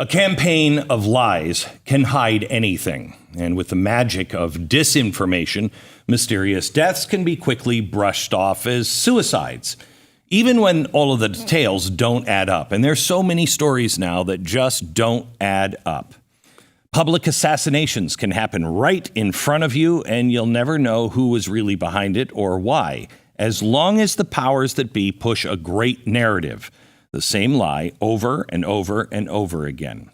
A campaign of lies can hide anything, and with the magic of disinformation, mysterious deaths can be quickly brushed off as suicides, even when all of the details don't add up. And there's so many stories now that just don't add up. Public assassinations can happen right in front of you, and you'll never know who was really behind it or why, as long as the powers that be push a great narrative. The same lie over and over and over again.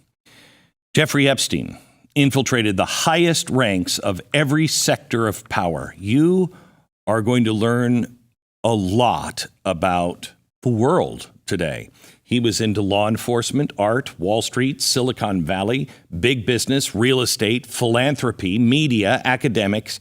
Jeffrey Epstein infiltrated the highest ranks of every sector of power. You are going to learn a lot about the world today. He was into law enforcement, art, Wall Street, Silicon Valley, big business, real estate, philanthropy, media, academics,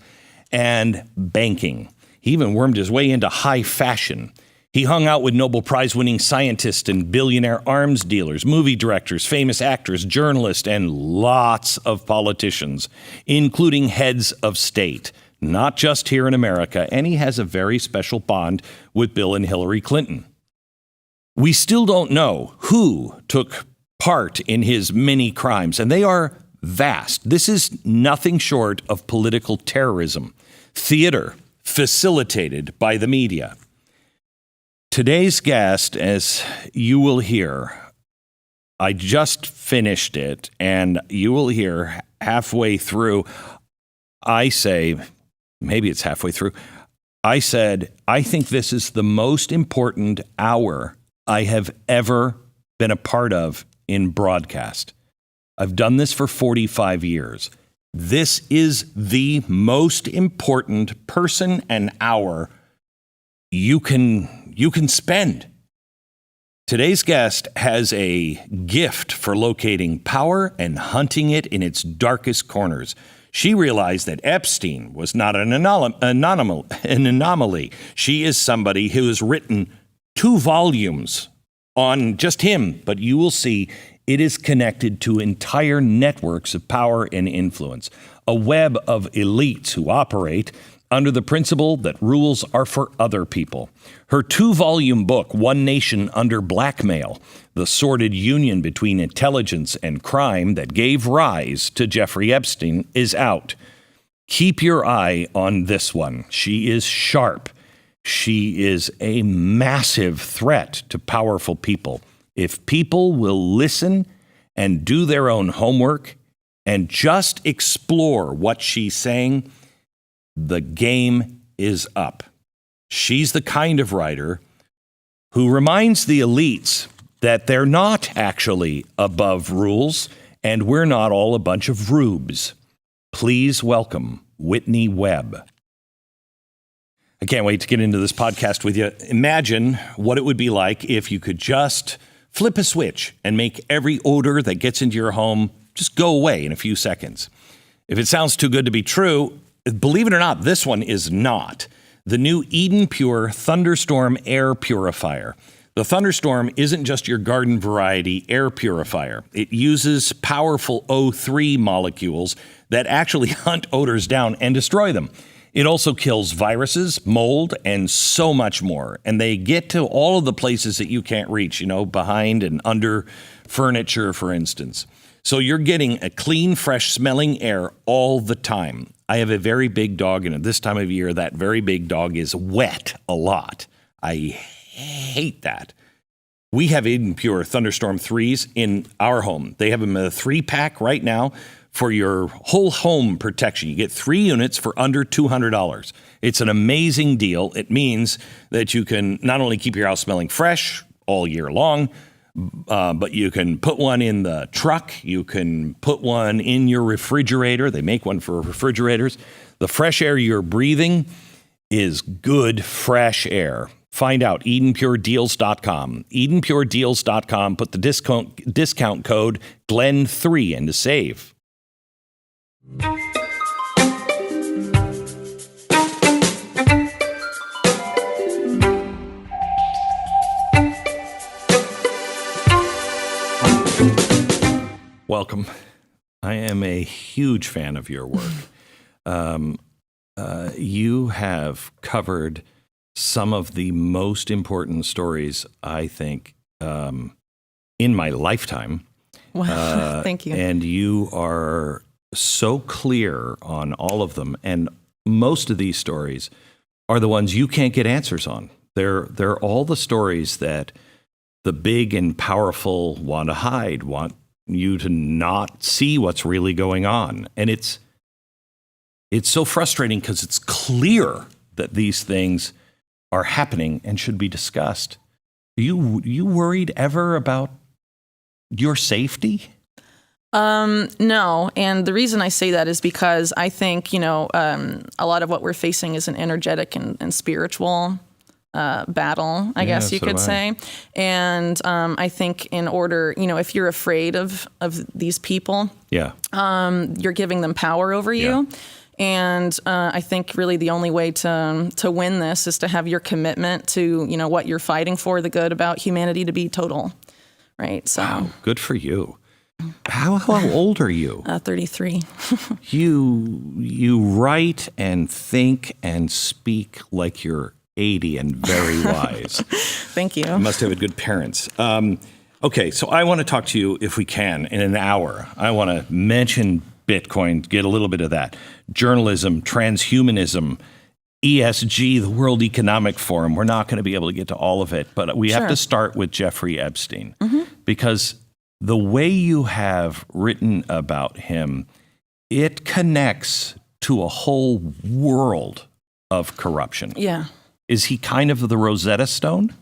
and banking. He even wormed his way into high fashion. He hung out with Nobel Prize-winning scientists and billionaire arms dealers, movie directors, famous actors, journalists, and lots of politicians, including heads of state, not just here in America. And he has a very special bond with Bill and Hillary Clinton. We still don't know who took part in his many crimes, and they are vast. This is nothing short of political terrorism, theater facilitated by the media. Today's guest, as you will hear, I just finished it, and you will hear halfway through, I say, maybe it's halfway through, I said, I think this is the most important hour I have ever been a part of in broadcast. I've done this for 45 years. This is the most important person and hour you can spend. Today's guest has a gift for locating power and hunting it in its darkest corners. She realized that Epstein was not an anomaly. She is somebody who has written 2 volumes on just him, but you will see it is connected to entire networks of power and influence, a web of elites who operate under the principle that rules are for other people. Her 2-volume book, One Nation Under Blackmail, the sordid union between intelligence and crime that gave rise to Jeffrey Epstein, is out. Keep your eye on this one. She is sharp. She is a massive threat to powerful people. If people will listen and do their own homework and just explore what she's saying, the game is up. She's the kind of writer who reminds the elites that they're not actually above rules and we're not all a bunch of rubes. Please welcome Whitney Webb. I can't wait to get into this podcast with you. Imagine what it would be like if you could just flip a switch and make every odor that gets into your home just go away in a few seconds. If it sounds too good to be true, believe it or not, this one is not. The new Eden Pure Thunderstorm Air Purifier. The Thunderstorm isn't just your garden variety air purifier. It uses powerful O3 molecules that actually hunt odors down and destroy them. It also kills viruses, mold, and so much more. And they get to all of the places that you can't reach, behind and under furniture, for instance. So you're getting a clean, fresh smelling air all the time. I have a very big dog, and at this time of year, that very big dog is wet a lot. I hate that. We have Eden Pure Thunderstorm 3s in our home. They have them in a 3-pack right now for your whole home protection. You get 3 units for under $200. It's an amazing deal. It means that you can not only keep your house smelling fresh all year long, but you can put one in the truck. You can put one in your refrigerator. They make one for refrigerators. The fresh air you're breathing is good, fresh air. Find out, EdenPureDeals.com. EdenPureDeals.com. Put the discount code GLEN3 in to save. Welcome. I am a huge fan of your work. You have covered some of the most important stories, I think, in my lifetime. Wow, thank you. And you are so clear on all of them. And most of these stories are the ones you can't get answers on. They're all the stories that the big and powerful want to hide, want you to not see what's really going on. And it's so frustrating because it's clear that these things are happening and should be discussed. You worried ever about your safety? No. And the reason I say that is because I think, a lot of what we're facing is an energetic and spiritual battle, I guess you could say. And I think in order, if you're afraid of these people, you're giving them power over you. And I think really the only way to win this is to have your commitment to, what you're fighting for, the good about humanity, to be total. Right. So wow, good for you. How old are you? 33. You write and think and speak like you're 80 and very wise. Thank you. You must have had good parents. Okay, so I want to talk to you, if we can, in an hour. I want to mention Bitcoin, get a little bit of that. Journalism, transhumanism, ESG, the World Economic Forum. We're not going to be able to get to all of it, but we have to start with Jeffrey Epstein. Because the way you have written about him, it connects to a whole world of corruption. Yeah. Is he kind of the Rosetta Stone?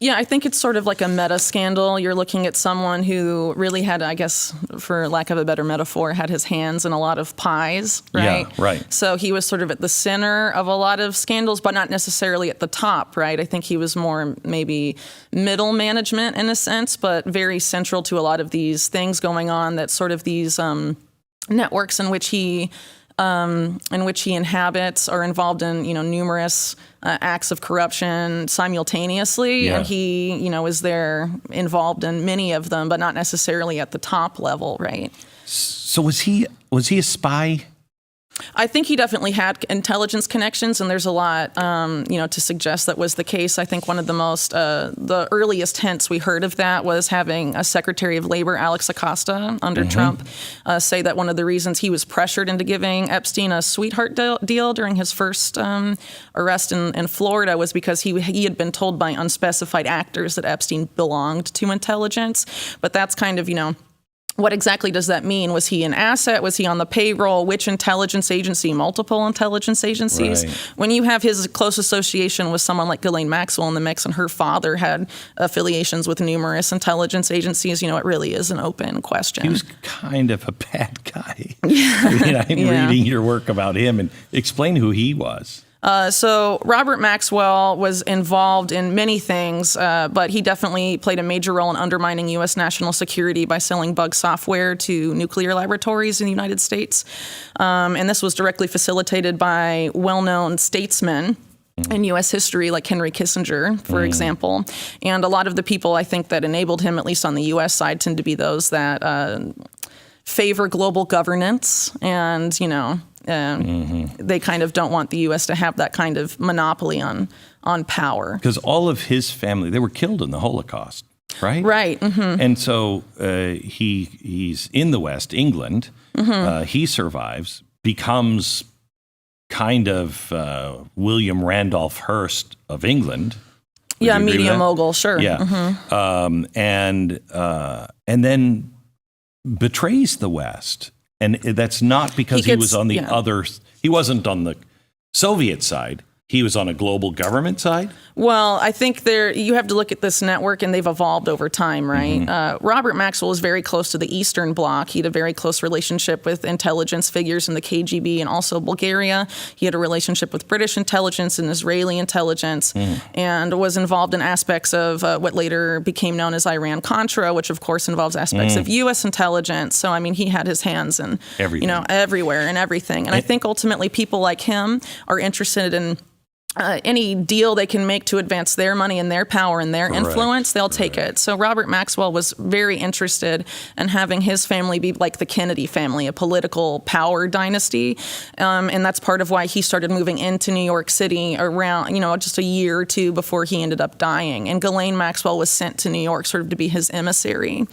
Yeah, I think it's sort of like a meta scandal. You're looking at someone who really had, I guess, for lack of a better metaphor, had his hands in a lot of pies, right? Yeah, right. So he was sort of at the center of a lot of scandals, but not necessarily at the top, right? I think he was more maybe middle management in a sense, but very central to a lot of these things going on, that sort of these networks in which he inhabits are involved in, numerous acts of corruption simultaneously. And he, is there involved in many of them, but not necessarily at the top level, right? So was he a spy? I think he definitely had intelligence connections, and there's a lot, to suggest that was the case. I think one of the most, the earliest hints we heard of that was having a Secretary of Labor, Alex Acosta, under Trump, say that one of the reasons he was pressured into giving Epstein a sweetheart deal during his first arrest in Florida was because he had been told by unspecified actors that Epstein belonged to intelligence. But that's kind of, what exactly does that mean? Was he an asset? Was he on the payroll? Which intelligence agency? Multiple intelligence agencies? Right. When you have his close association with someone like Ghislaine Maxwell in the mix, and her father had affiliations with numerous intelligence agencies, it really is an open question. He was kind of a bad guy. I'm reading your work about him, and explain who he was. So Robert Maxwell was involved in many things, but he definitely played a major role in undermining U.S. national security by selling bug software to nuclear laboratories in the United States. And this was directly facilitated by well-known statesmen in U.S. history, like Henry Kissinger, for example. And a lot of the people, I think, that enabled him, at least on the U.S. side, tend to be those that favor global governance and, they kind of don't want the U.S. to have that kind of monopoly on power. Because all of his family, they were killed in the Holocaust, right? Right. Mm-hmm. And so he's in the West, England. He survives, becomes kind of William Randolph Hearst of England. Yeah, media mogul, sure. Yeah. And then betrays the West. And that's not because he was on the other, he wasn't on the Soviet side. He was on a global government side? Well, I think you have to look at this network, and they've evolved over time, right? Robert Maxwell was very close to the Eastern Bloc. He had a very close relationship with intelligence figures in the KGB and also Bulgaria. He had a relationship with British intelligence and Israeli intelligence, and was involved in aspects of what later became known as Iran-Contra, which of course involves aspects of U.S. intelligence. So, I mean, he had his hands in everywhere and everything. And I think ultimately people like him are interested in any deal they can make to advance their money and their power and their influence, they'll take it. So Robert Maxwell was very interested in having his family be like the Kennedy family, a political power dynasty. And that's part of why he started moving into New York City around, just a year or two before he ended up dying. And Ghislaine Maxwell was sent to New York sort of to be his emissary.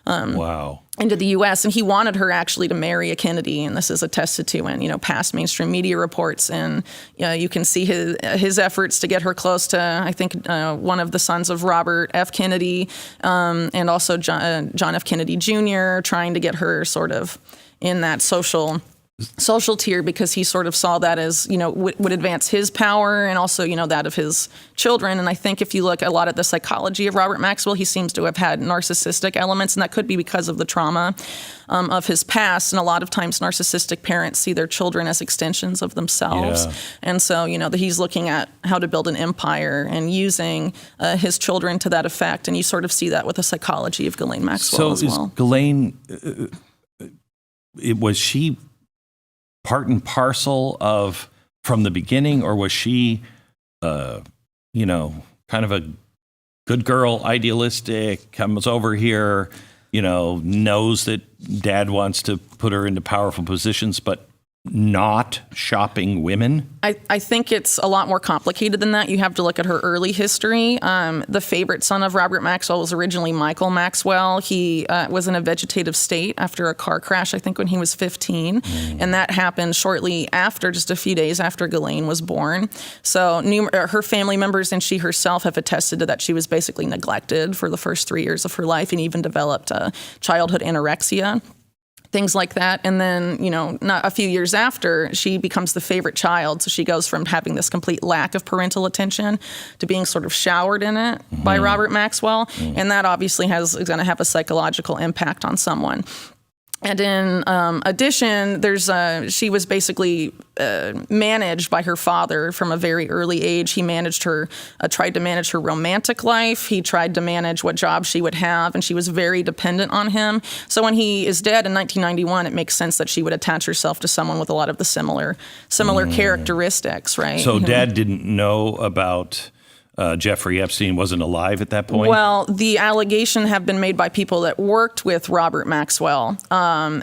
Wow. into the U.S. And he wanted her actually to marry a Kennedy, and this is attested to in past mainstream media reports. And you can see his efforts to get her close to, I think, one of the sons of Robert F. Kennedy, and also John F. Kennedy Jr., trying to get her sort of in that social tier, because he sort of saw that as, would advance his power and also, that of his children. And I think if you look a lot at the psychology of Robert Maxwell, he seems to have had narcissistic elements, and that could be because of the trauma of his past. And a lot of times narcissistic parents see their children as extensions of themselves. Yeah. And so, he's looking at how to build an empire and using his children to that effect. And you sort of see that with the psychology of Ghislaine Maxwell as well. So is Ghislaine, was she part and parcel of from the beginning, or was she, kind of a good girl, idealistic, comes over here, knows that dad wants to put her into powerful positions, but not shopping women? I think it's a lot more complicated than that. You have to look at her early history. The favorite son of Robert Maxwell was originally Michael Maxwell. He was in a vegetative state after a car crash, I think, when he was 15. And that happened shortly after, just a few days after Ghislaine was born. So her family members and she herself have attested to that she was basically neglected for the first 3 years of her life, and even developed childhood anorexia. Things like that. And then, not a few years after, she becomes the favorite child. So she goes from having this complete lack of parental attention to being sort of showered in it by Robert Maxwell. And that obviously is going to have a psychological impact on someone. And in addition, she was basically managed by her father from a very early age. He managed her, tried to manage her romantic life. He tried to manage what job she would have, and she was very dependent on him. So when he is dead in 1991, it makes sense that she would attach herself to someone with a lot of the similar characteristics, right? So Dad didn't know about Jeffrey Epstein, wasn't alive at that point? Well, the allegation have been made by people that worked with Robert Maxwell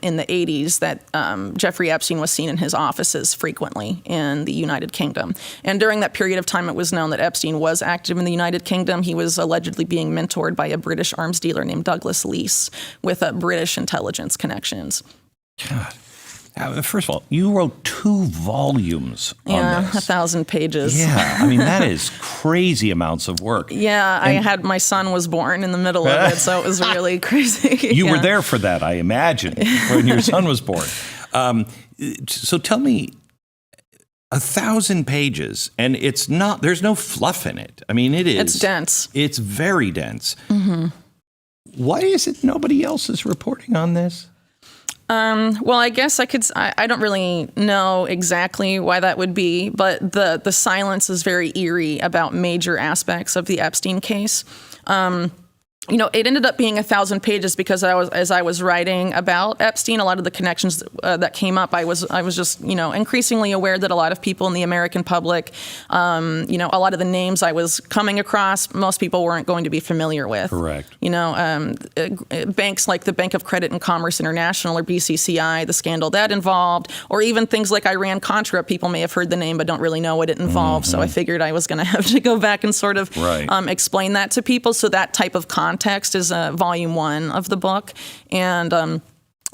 in the 80s that Jeffrey Epstein was seen in his offices frequently in the United Kingdom. And during that period of time, it was known that Epstein was active in the United Kingdom. He was allegedly being mentored by a British arms dealer named Douglas Leese with British intelligence connections. God. First of all, you wrote 2 volumes on this. 1,000 pages. Yeah, I mean, that is crazy amounts of work. Yeah, my son was born in the middle of it, so it was really crazy. You were there for that, I imagine, when your son was born. So tell me, 1,000 pages, and there's no fluff in it. I mean, it is. It's dense. It's very dense. Mm-hmm. Why is it nobody else is reporting on this? Well, I guess I don't really know exactly why that would be, but the silence is very eerie about major aspects of the Epstein case. It ended up being 1,000 pages because as I was writing about Epstein, a lot of the connections that came up, I was just, increasingly aware that a lot of people in the American public, a lot of the names I was coming across, most people weren't going to be familiar with. Correct. Banks like the Bank of Credit and Commerce International, or BCCI, the scandal that involved, or even things like Iran-Contra, people may have heard the name but don't really know what it involved. So I figured I was going to have to go back and sort of explain that to people. So that type of context is volume 1 of the book, and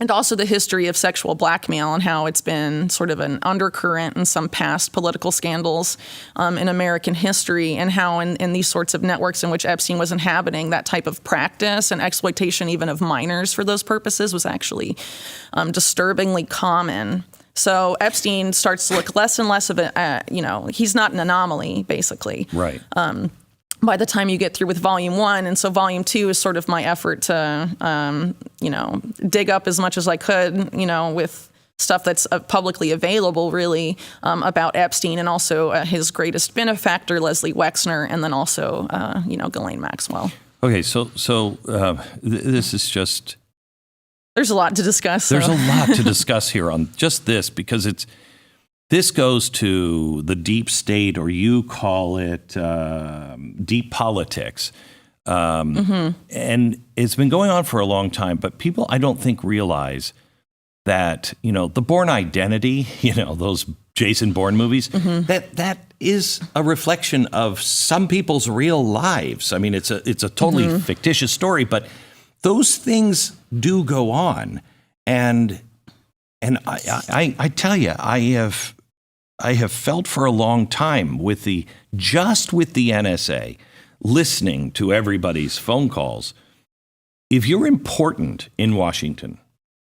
also the history of sexual blackmail and how it's been sort of an undercurrent in some past political scandals in American history, and how in these sorts of networks in which Epstein was inhabiting, that type of practice and exploitation even of minors for those purposes was actually disturbingly common. So Epstein starts to look less and less of he's not an anomaly, basically. Right. By the time you get through with volume 1. And so volume 2 is sort of my effort to, dig up as much as I could, with stuff that's publicly available, really, about Epstein, and also his greatest benefactor, Leslie Wexner, and then also, Ghislaine Maxwell. Okay, so this is just... There's a lot to discuss. There's a lot to discuss here on just this, because this goes to the deep state, or you call it deep politics. And it's been going on for a long time, but people, I don't think, realize that, the Bourne Identity, those Jason Bourne movies, that is a reflection of some people's real lives. I mean, it's a totally fictitious story, but those things do go on. And I tell you, I have felt for a long time with the NSA, listening to everybody's phone calls. If you're important in Washington,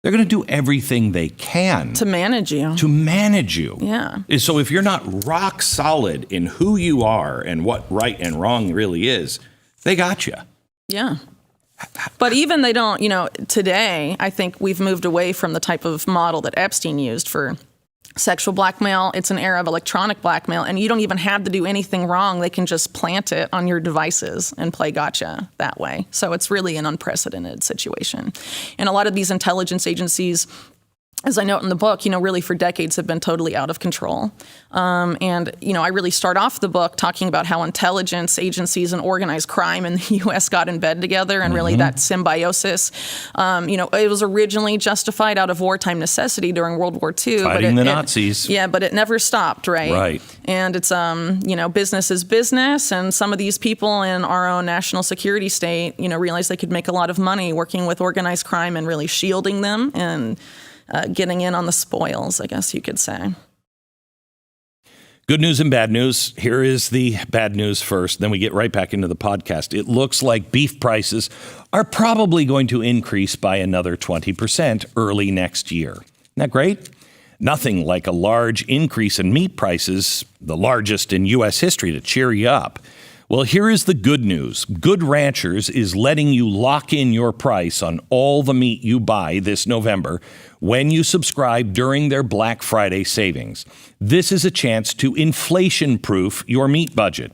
they're going to do everything they can to manage you. Yeah. So if you're not rock solid in who you are and what right and wrong really is, they got you. Yeah. But even they don't, today, I think we've moved away from the type of model that Epstein used for sexual blackmail. It's an era of electronic blackmail, and you don't even have to do anything wrong. They can just plant it on your devices and play gotcha that way. So it's really an unprecedented situation. And a lot of these intelligence agencies, as I note in the book, really for decades have been totally out of control. And I really start off the book talking about how intelligence agencies and organized crime in the U.S. got in bed together, and really that symbiosis. It was originally justified out of wartime necessity during World War II. Fighting the Nazis. But it never stopped, right? Right. And it's, business is business, and some of these people in our own national security state, realized they could make a lot of money working with organized crime and really shielding them and getting in on the spoils, I guess you could say. Good news and bad news. Here is the bad news first, then we get right back into the podcast. It looks like beef prices are probably going to increase by another 20% early next year. Isn't that great? Nothing like a large increase in meat prices, the largest in U.S. history, to cheer you up. Well, here is the good news. Good Ranchers is letting you lock in your price on all the meat you buy this November when you subscribe during their Black Friday savings. This is a chance to inflation-proof your meat budget.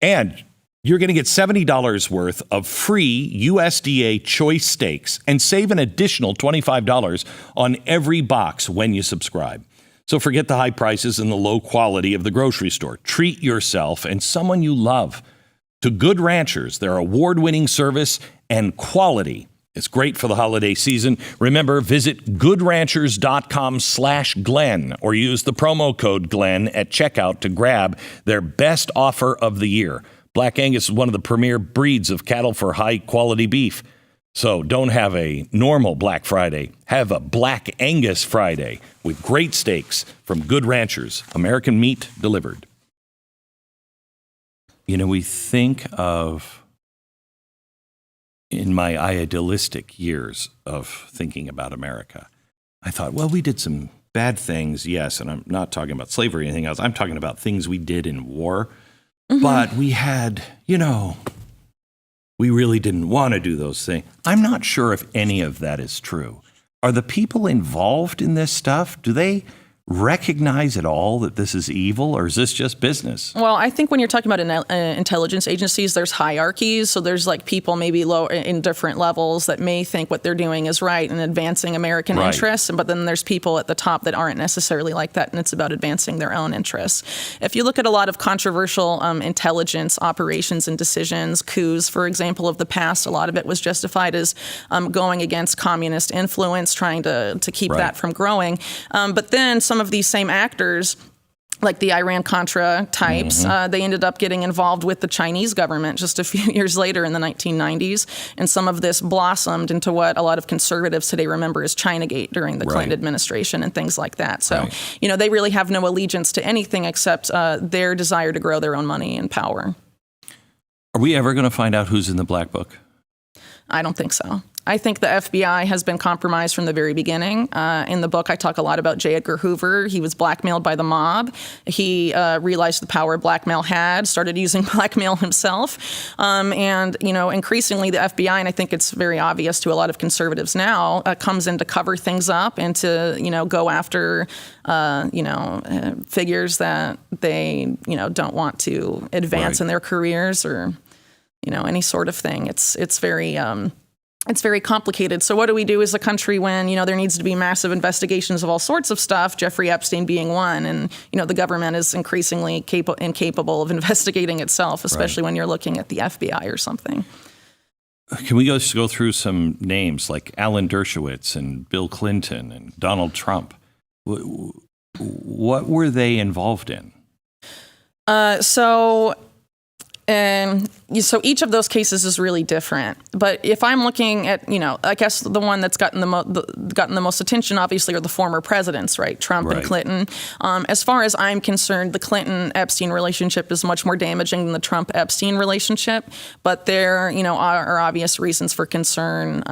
And you're going to get $70 worth of free USDA choice steaks and save an additional $25 on every box when you subscribe. So forget the high prices and the low quality of the grocery store. Treat yourself and someone you love to Good Ranchers, their award-winning service and quality. It's great for the holiday season. Remember, visit goodranchers.com/Glenn or use the promo code Glenn at checkout to grab their best offer of the year. Black Angus is one of the premier breeds of cattle for high-quality beef. So don't have a normal Black Friday. Have a Black Angus Friday with great steaks from Good Ranchers, American meat delivered. We think of, in my idealistic years of thinking about America, I thought, well, we did some bad things, yes, and I'm not talking about slavery or anything else. I'm talking about things we did in war. Mm-hmm. But we had, we really didn't want to do those things. I'm not sure if any of that is true. Are the people involved in this stuff, do they recognize at all that this is evil, or is this just business? Well, I think when you're talking about intelligence agencies, there's hierarchies. So there's people maybe low in different levels that may think what they're doing is right and advancing American interests. But then there's people at the top that aren't necessarily like that, and it's about advancing their own interests. If you look at a lot of controversial intelligence operations and decisions, coups, for example, of the past, a lot of it was justified as going against communist influence, trying to keep that from growing. But then some of these same actors, like the Iran-Contra types, they ended up getting involved with the Chinese government just a few years later in the 1990s. And some of this blossomed into what a lot of conservatives today remember as Chinagate during the Clinton administration and things like that. So, they really have no allegiance to anything except their desire to grow their own money and power. Are we ever going to find out who's in the black book? I don't think so. I think the FBI has been compromised from the very beginning. In the book, I talk a lot about J. Edgar Hoover. He was blackmailed by the mob. He realized the power blackmail had, started using blackmail himself. And, increasingly the FBI, and I think it's very obvious to a lot of conservatives now, comes in to cover things up and to, go after, figures that they, don't want to advance in their careers or, any sort of thing. It's very complicated. So what do we do as a country when, there needs to be massive investigations of all sorts of stuff, Jeffrey Epstein being one, and, the government is increasingly incapable of investigating itself, especially when you're looking at the FBI or something. Can we just go through some names like Alan Dershowitz and Bill Clinton and Donald Trump? What were they involved in? So So each of those cases is really different. But if I'm looking at, I guess the one that's gotten the most attention, obviously, are the former presidents, right? Trump and Clinton. As far as I'm concerned, the Clinton-Epstein relationship is much more damaging than the Trump-Epstein relationship. But there, are obvious reasons for concern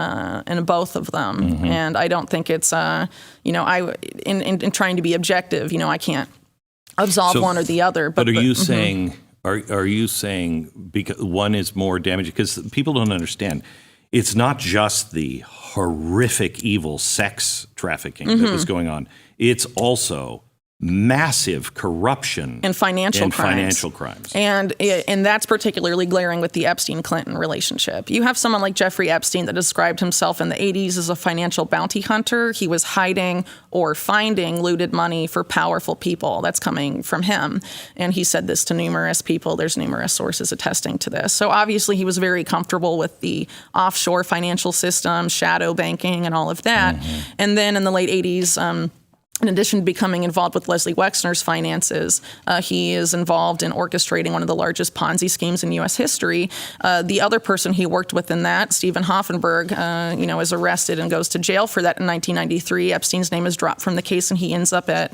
in both of them. Mm-hmm. And I don't think it's, in trying to be objective, I can't absolve one or the other. But are you saying... Are you saying because one is more damaging? Because people don't understand. It's not just the horrific, evil sex trafficking that was going on. It's also massive corruption and financial crimes. And that's particularly glaring with the Epstein-Clinton relationship. You have someone like Jeffrey Epstein that described himself in the 80s as a financial bounty hunter. He was hiding or finding looted money for powerful people. That's coming from him. And he said this to numerous people. There's numerous sources attesting to this. So obviously he was very comfortable with the offshore financial system, shadow banking, and all of that. Mm-hmm. And then in the late 80s, in addition to becoming involved with Leslie Wexner's finances, he is involved in orchestrating one of the largest Ponzi schemes in U.S. history. The other person he worked with in that, Stephen Hoffenberg, is arrested and goes to jail for that in 1993. Epstein's name is dropped from the case, and he ends up at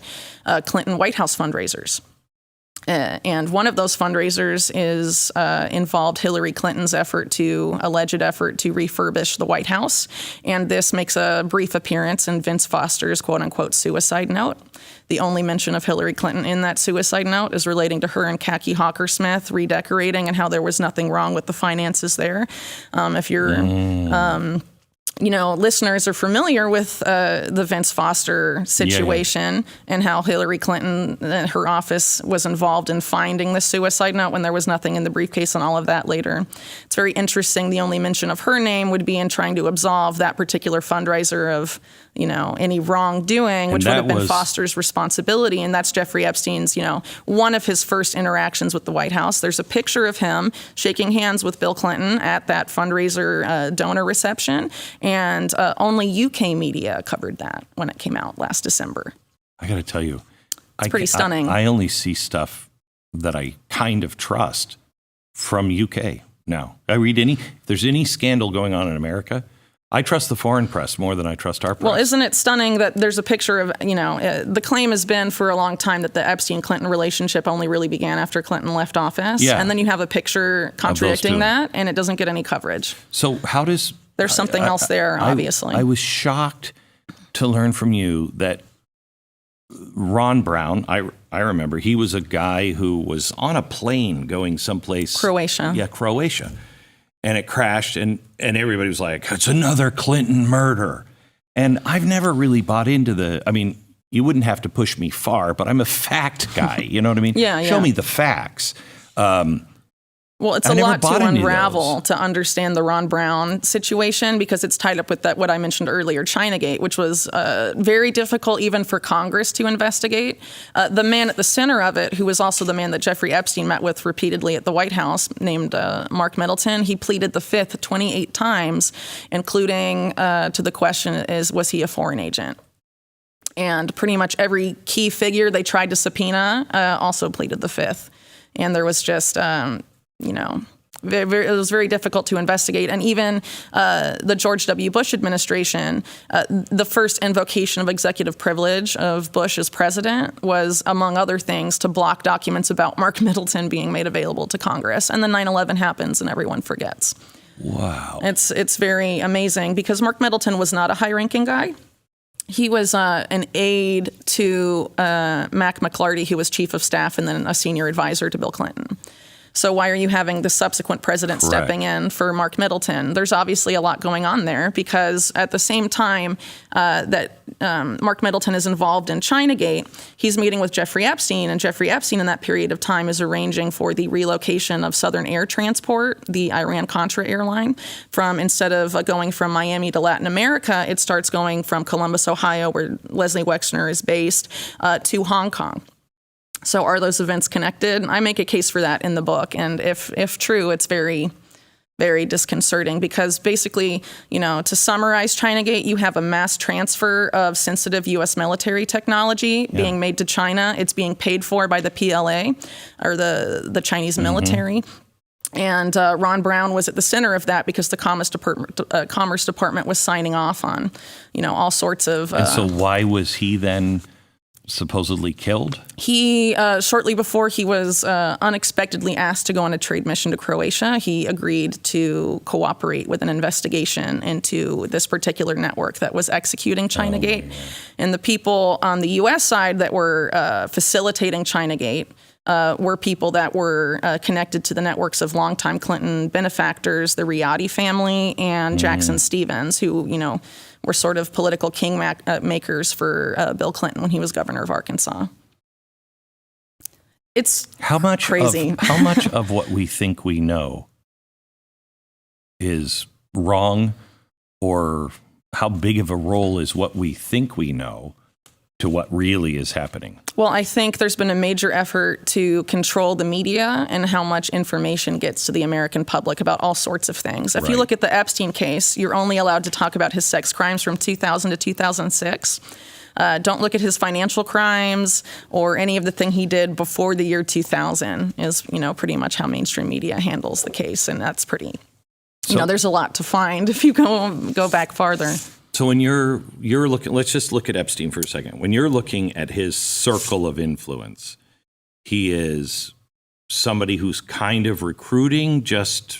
Clinton White House fundraisers. And one of those fundraisers is involved Hillary Clinton's alleged effort to refurbish the White House. And this makes a brief appearance in Vince Foster's quote-unquote suicide note. The only mention of Hillary Clinton in that suicide note is relating to her and Khaki Hawker-Smith redecorating and how there was nothing wrong with the finances there. If you're... listeners are familiar with the Vince Foster situation and how Hillary Clinton, her office, was involved in finding the suicide note when there was nothing in the briefcase and all of that later. It's very interesting. The only mention of her name would be in trying to absolve that particular fundraiser of, any wrongdoing, which would have been Foster's responsibility. And that's Jeffrey Epstein's, one of his first interactions with the White House. There's a picture of him shaking hands with Bill Clinton at that fundraiser donor reception. And only UK media covered that when it came out last December. I got to tell you, it's pretty stunning. I only see stuff that I kind of trust from UK now. I read if there's any scandal going on in America, I trust the foreign press more than I trust our press. Well, isn't it stunning that there's a picture of, the claim has been for a long time that the Epstein-Clinton relationship only really began after Clinton left office. Yeah. And then you have a picture contradicting that, and it doesn't get any coverage. So how does... There's something else there, obviously. I was shocked to learn from you that Ron Brown, I remember, he was a guy who was on a plane going someplace. Croatia. Yeah, Croatia. And it crashed, and everybody was like, it's another Clinton murder. And I've never really bought into you wouldn't have to push me far, but I'm a fact guy, you know what I mean? Yeah. Show me the facts. Well, it's a lot to unravel to understand the Ron Brown situation because it's tied up with what I mentioned earlier, Chinagate, which was very difficult even for Congress to investigate. The man at the center of it, who was also the man that Jeffrey Epstein met with repeatedly at the White House, named Mark Middleton, he pleaded the Fifth 28 times, including to the question was he a foreign agent? And pretty much every key figure they tried to subpoena also pleaded the Fifth. And there was just... it was very difficult to investigate. And even the George W. Bush administration, the first invocation of executive privilege of Bush as president was, among other things, to block documents about Mark Middleton being made available to Congress. And then 9/11 happens and everyone forgets. Wow. It's very amazing because Mark Middleton was not a high-ranking guy. He was an aide to Mac McLarty, who was chief of staff and then a senior advisor to Bill Clinton. So why are you having the subsequent president stepping in for Mark Middleton? There's obviously a lot going on there because at the same time that Mark Middleton is involved in Chinagate, he's meeting with Jeffrey Epstein, and Jeffrey Epstein in that period of time is arranging for the relocation of Southern Air Transport, the Iran-Contra airline, instead of going from Miami to Latin America, it starts going from Columbus, Ohio, where Leslie Wexner is based, to Hong Kong. So are those events connected? I make a case for that in the book. And if true, it's very, very disconcerting because basically, to summarize Chinagate, you have a mass transfer of sensitive U.S. military technology being made to China. It's being paid for by the PLA or the Chinese military. And Ron Brown was at the center of that because the Commerce Department was signing off on, all sorts of. And so why was he then supposedly killed? He, shortly before he was unexpectedly asked to go on a trade mission to Croatia, he agreed to cooperate with an investigation into this particular network that was executing Chinagate. And the people on the U.S. side that were facilitating Chinagate were people that were connected to the networks of longtime Clinton benefactors, the Riotti family, and Jackson Stevens, who, were sort of political makers for Bill Clinton when he was governor of Arkansas. It's crazy. How much of what we think we know is wrong, or how big of a role is what we think we know to what really is happening? Well, I think there's been a major effort to control the media and how much information gets to the American public about all sorts of things. If you look at the Epstein case, you're only allowed to talk about his sex crimes from 2000 to 2006. Don't look at his financial crimes or any of the thing he did before the year 2000 is, pretty much how mainstream media handles the case. And that's pretty, there's a lot to find if you go back farther. So when you're looking, let's just look at Epstein for a second. When you're looking at his circle of influence, he is somebody who's kind of recruiting, just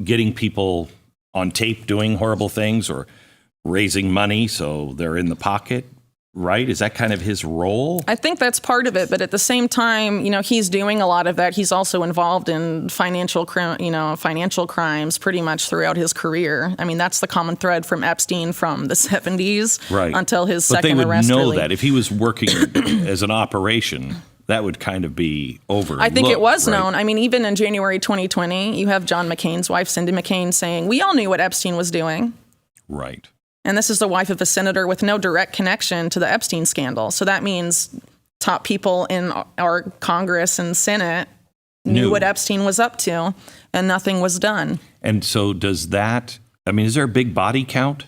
getting people on tape doing horrible things or raising money so they're in the pocket, right? Is that kind of his role? I think that's part of it, but at the same time, he's doing a lot of that. He's also involved in financial crimes pretty much throughout his career. I mean, that's the common thread from Epstein from the 70s until his second arrest. But they would know that if he was working as an operation, that would kind of be overlooked. I think it was known. I mean, even in January 2020, you have John McCain's wife, Cindy McCain, saying, we all knew what Epstein was doing. Right. And this is the wife of a senator with no direct connection to the Epstein scandal. So that means top people in our Congress and Senate knew what Epstein was up to, and nothing was done. And so is there a big body count?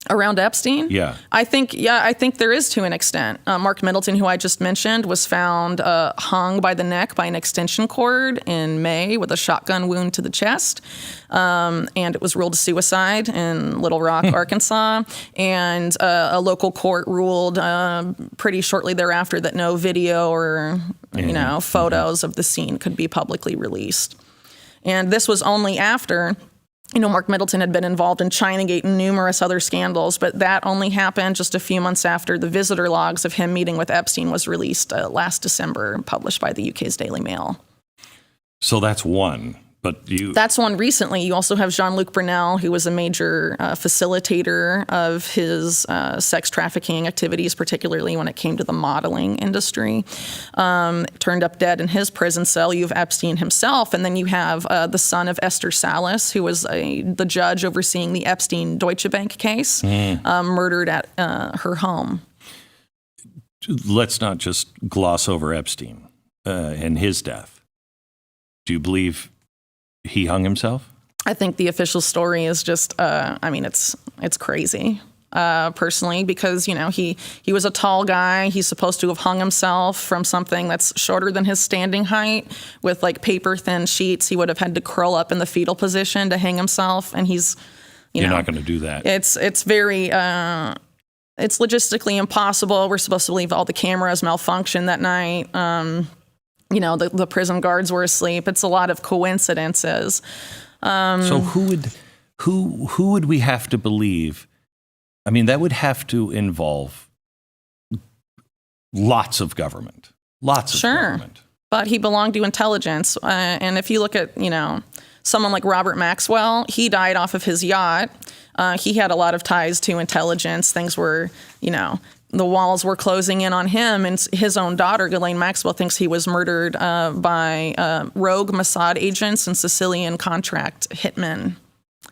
Around Epstein? Yeah. I think there is to an extent. Mark Middleton, who I just mentioned, was found hung by the neck by an extension cord in May with a shotgun wound to the chest. And it was ruled a suicide in Little Rock, Arkansas. And a local court ruled pretty shortly thereafter that no video or, photos of the scene could be publicly released. And this was only after Mark Middleton had been involved in Chinagate and numerous other scandals, but that only happened just a few months after the visitor logs of him meeting with Epstein was released last December, published by the UK's Daily Mail. So that's one. That's one recently. You also have Jean-Luc Brunel, who was a major facilitator of his sex trafficking activities, particularly when it came to the modeling industry. Turned up dead in his prison cell. You have Epstein himself, and then you have the son of Esther Salas, who was the judge overseeing the Epstein Deutsche Bank case, murdered at her home. Let's not just gloss over Epstein and his death. Do you believe he hung himself? I think the official story is just, it's crazy, personally, because, he was a tall guy. He's supposed to have hung himself from something that's shorter than his standing height with paper thin sheets. He would have had to curl up in the fetal position to hang himself. And he's, You're not going to do that. It's very, it's logistically impossible. We're supposed to believe all the cameras malfunctioned that night. The prison guards were asleep. It's a lot of coincidences. So who would we have to believe? I mean, that would have to involve lots of government. Government. But he belonged to intelligence. And if you look at, someone like Robert Maxwell, he died off of his yacht. He had a lot of ties to intelligence. Things were, the walls were closing in on him, and his own daughter, Ghislaine Maxwell, thinks he was murdered by rogue Mossad agents and Sicilian contract hitmen.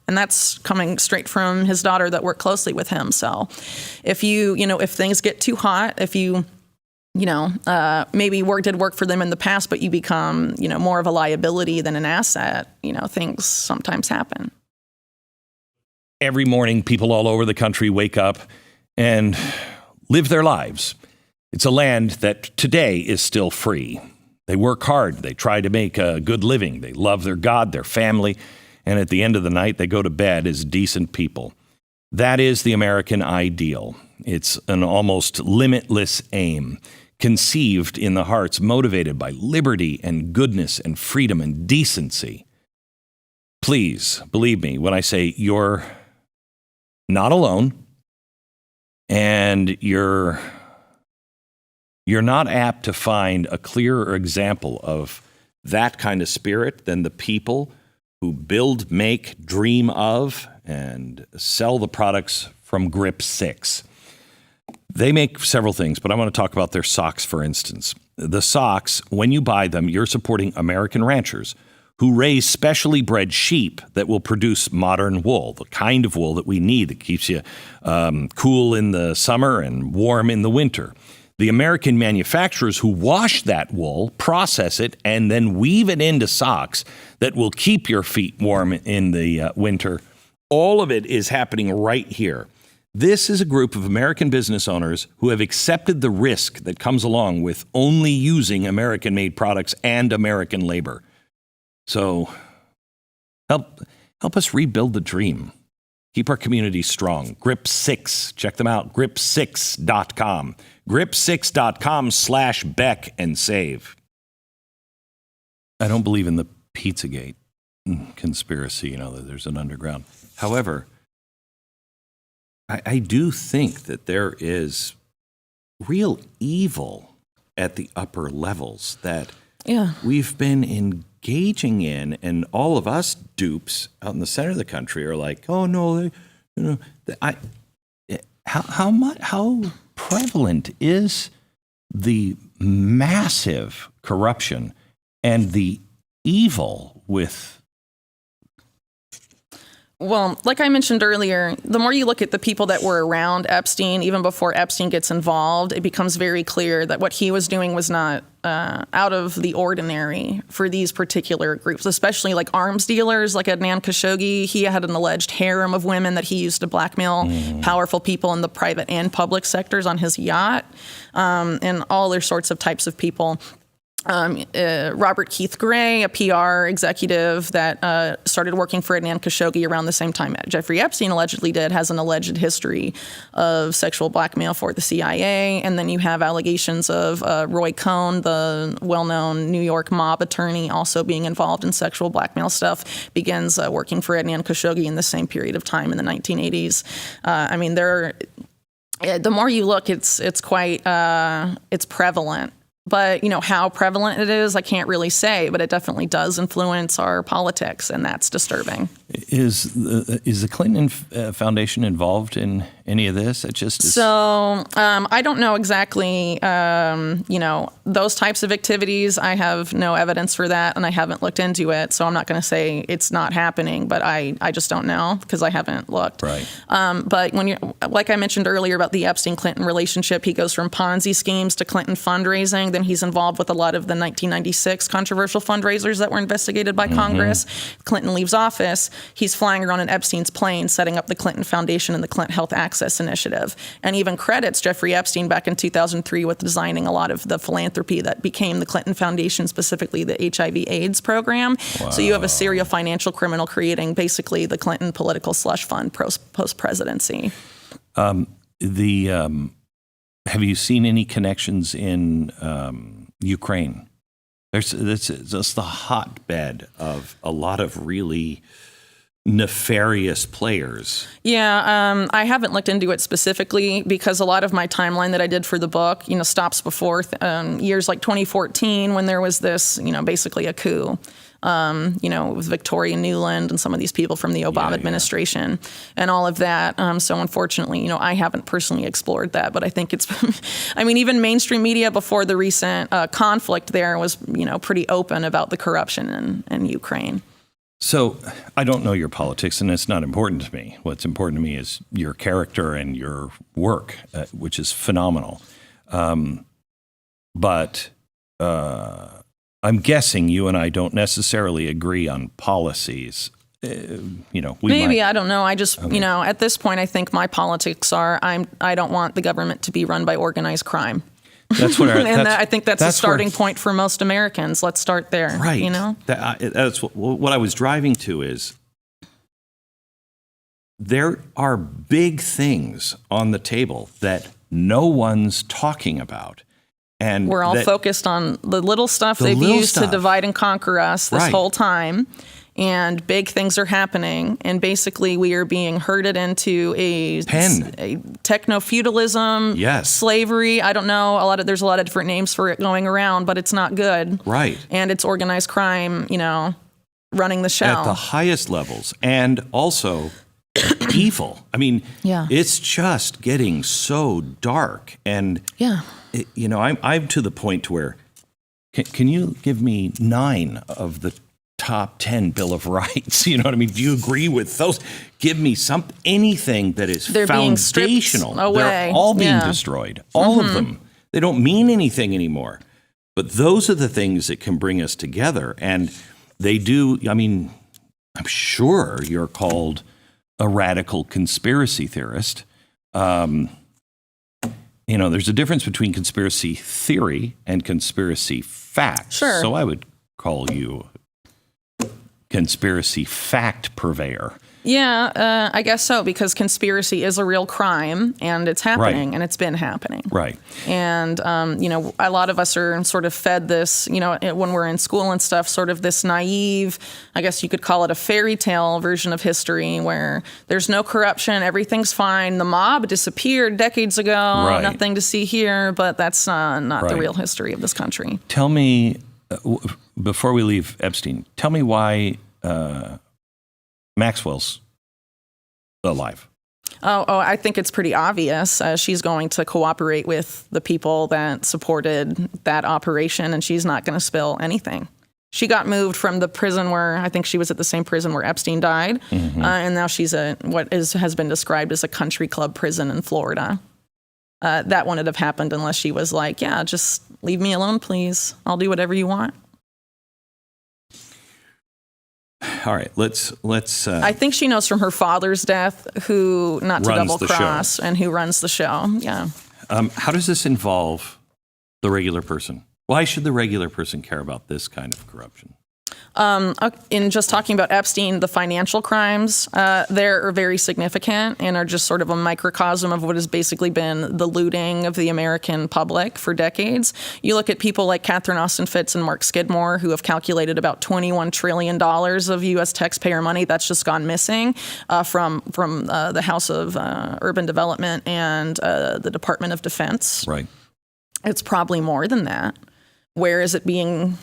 And that's coming straight from his daughter that worked closely with him. So if if things get too hot, if you, maybe did work for them in the past, but you become, more of a liability than an asset, things sometimes happen. Every morning, people all over the country wake up and live their lives. It's a land that today is still free. They work hard. They try to make a good living. They love their God, their family. And at the end of the night, they go to bed as decent people. That is the American ideal. It's an almost limitless aim, conceived in the hearts motivated by liberty and goodness and freedom and decency. Please believe me when I say you're not alone, and you're not apt to find a clearer example of that kind of spirit than the people who build, make, dream of, and sell the products from Grip 6. They make several things, but I want to talk about their socks, for instance. The socks, when you buy them, you're supporting American ranchers who raise specially bred sheep that will produce modern wool, the kind of wool that we need that keeps you cool in the summer and warm in the winter. The American manufacturers who wash that wool, process it, and then weave it into socks that will keep your feet warm in the winter. All of it is happening right here. This is a group of American business owners who have accepted the risk that comes along with only using American-made products and American labor. So help us rebuild the dream. Keep our community strong. Grip 6. Check them out. Grip6.com. Grip6.com/Beck and save. I don't believe in the Pizzagate conspiracy, that there's an underground. However, I do think that there is real evil at the upper levels that we've been engaging in, and all of us dupes out in the center of the country are like, oh no, how prevalent is the massive corruption and the evil with. Well, like I mentioned earlier, the more you look at the people that were around Epstein, even before Epstein gets involved, it becomes very clear that what he was doing was not out of the ordinary for these particular groups, especially like arms dealers, like Adnan Khashoggi. He had an alleged harem of women that he used to blackmail powerful people in the private and public sectors on his yacht, and all other sorts of types of people. Robert Keith Gray, a PR executive that started working for Adnan Khashoggi around the same time Jeffrey Epstein allegedly did, has an alleged history of sexual blackmail for the CIA. And then you have allegations of Roy Cohn, the well-known New York mob attorney, also being involved in sexual blackmail stuff, begins working for Adnan Khashoggi in the same period of time in the 1980s. The more you look, it's quite it's prevalent. But, how prevalent it is, I can't really say, but it definitely does influence our politics, and that's disturbing. Is the Clinton Foundation involved in any of this? It just is... So I don't know exactly, those types of activities. I have no evidence for that, and I haven't looked into it, so I'm not going to say it's not happening, but I just don't know because I haven't looked. Right. But like I mentioned earlier about the Epstein-Clinton relationship, he goes from Ponzi schemes to Clinton fundraising. Then he's involved with a lot of the 1996 controversial fundraisers that were investigated by Congress. Clinton leaves office. He's flying around in Epstein's plane, setting up the Clinton Foundation and the Clinton Health Access Initiative, and even credits Jeffrey Epstein back in 2003 with designing a lot of the philanthropy that became the Clinton Foundation, specifically the HIV/AIDS program. Wow. So you have a serial financial criminal creating basically the Clinton political slush fund post-presidency. Have you seen any connections in Ukraine? It's the hotbed of a lot of really nefarious players. Yeah, I haven't looked into it specifically because a lot of my timeline that I did for the book, stops before years like 2014 when there was this, basically a coup. With Victoria Nuland and some of these people from the Obama administration and all of that. So unfortunately, I haven't personally explored that, but I think it's, even mainstream media before the recent conflict there was, pretty open about the corruption in Ukraine. So I don't know your politics, and it's not important to me. What's important to me is your character and your work, which is phenomenal. But I'm guessing you and I don't necessarily agree on policies. Maybe, I don't know. I just, at this point, I think my politics are I don't want the government to be run by organized crime. That's what I think that's a starting where, point for most Americans. Let's start there. Right. You know? That's what I was driving to is there are big things on the table that no one's talking about. And we're all focused on the little stuff they've used to divide and conquer us this whole time. And big things are happening. And basically, we are being herded into a techno-feudalism, slavery. I don't know. There's a lot of different names for it going around, but it's not good. Right. And it's organized crime, running the show. At the highest levels. And also evil. I mean, it's just getting so dark. And, I'm to the point where, can you give me 9 of the top 10 Bill of Rights? You know what I mean? Do you agree with those? Give me anything that is foundational. They're all being destroyed. All of them. They don't mean anything anymore. But those are the things that can bring us together. And they do. I mean, I'm sure you're called a radical conspiracy theorist. There's a difference between conspiracy theory and conspiracy facts. Sure. So I would call you conspiracy fact purveyor. Yeah, I guess so, because conspiracy is a real crime, and it's happening, and it's been happening. Right. And, a lot of us are sort of fed this, when we're in school and stuff, sort of this naive, I guess you could call it a fairy tale version of history, where there's no corruption, everything's fine, the mob disappeared decades ago, nothing to see here, but that's not the real history of this country. Tell me, before we leave Epstein, tell me why Maxwell's alive. Oh, I think it's pretty obvious. She's going to cooperate with the people that supported that operation, and she's not going to spill anything. She got moved from the prison where I think she was at the same prison where Epstein died, and now she's has been described as a country club prison in Florida. That wouldn't have happened unless she was like, "Yeah, just leave me alone, please. I'll do whatever you want." All right, let's. I think she knows from her father's death who not to double cross and who runs the show. Yeah. How does this involve the regular person? Why should the regular person care about this kind of corruption? In just talking about Epstein, the financial crimes there are very significant and are just sort of a microcosm of what has basically been the looting of the American public for decades. You look at people like Catherine Austin Fitts and Mark Skidmore, who have calculated about $21 trillion of U.S. taxpayer money that's just gone missing from the House of Urban Development and the Department of Defense. Right. It's probably more than that. Where is it being...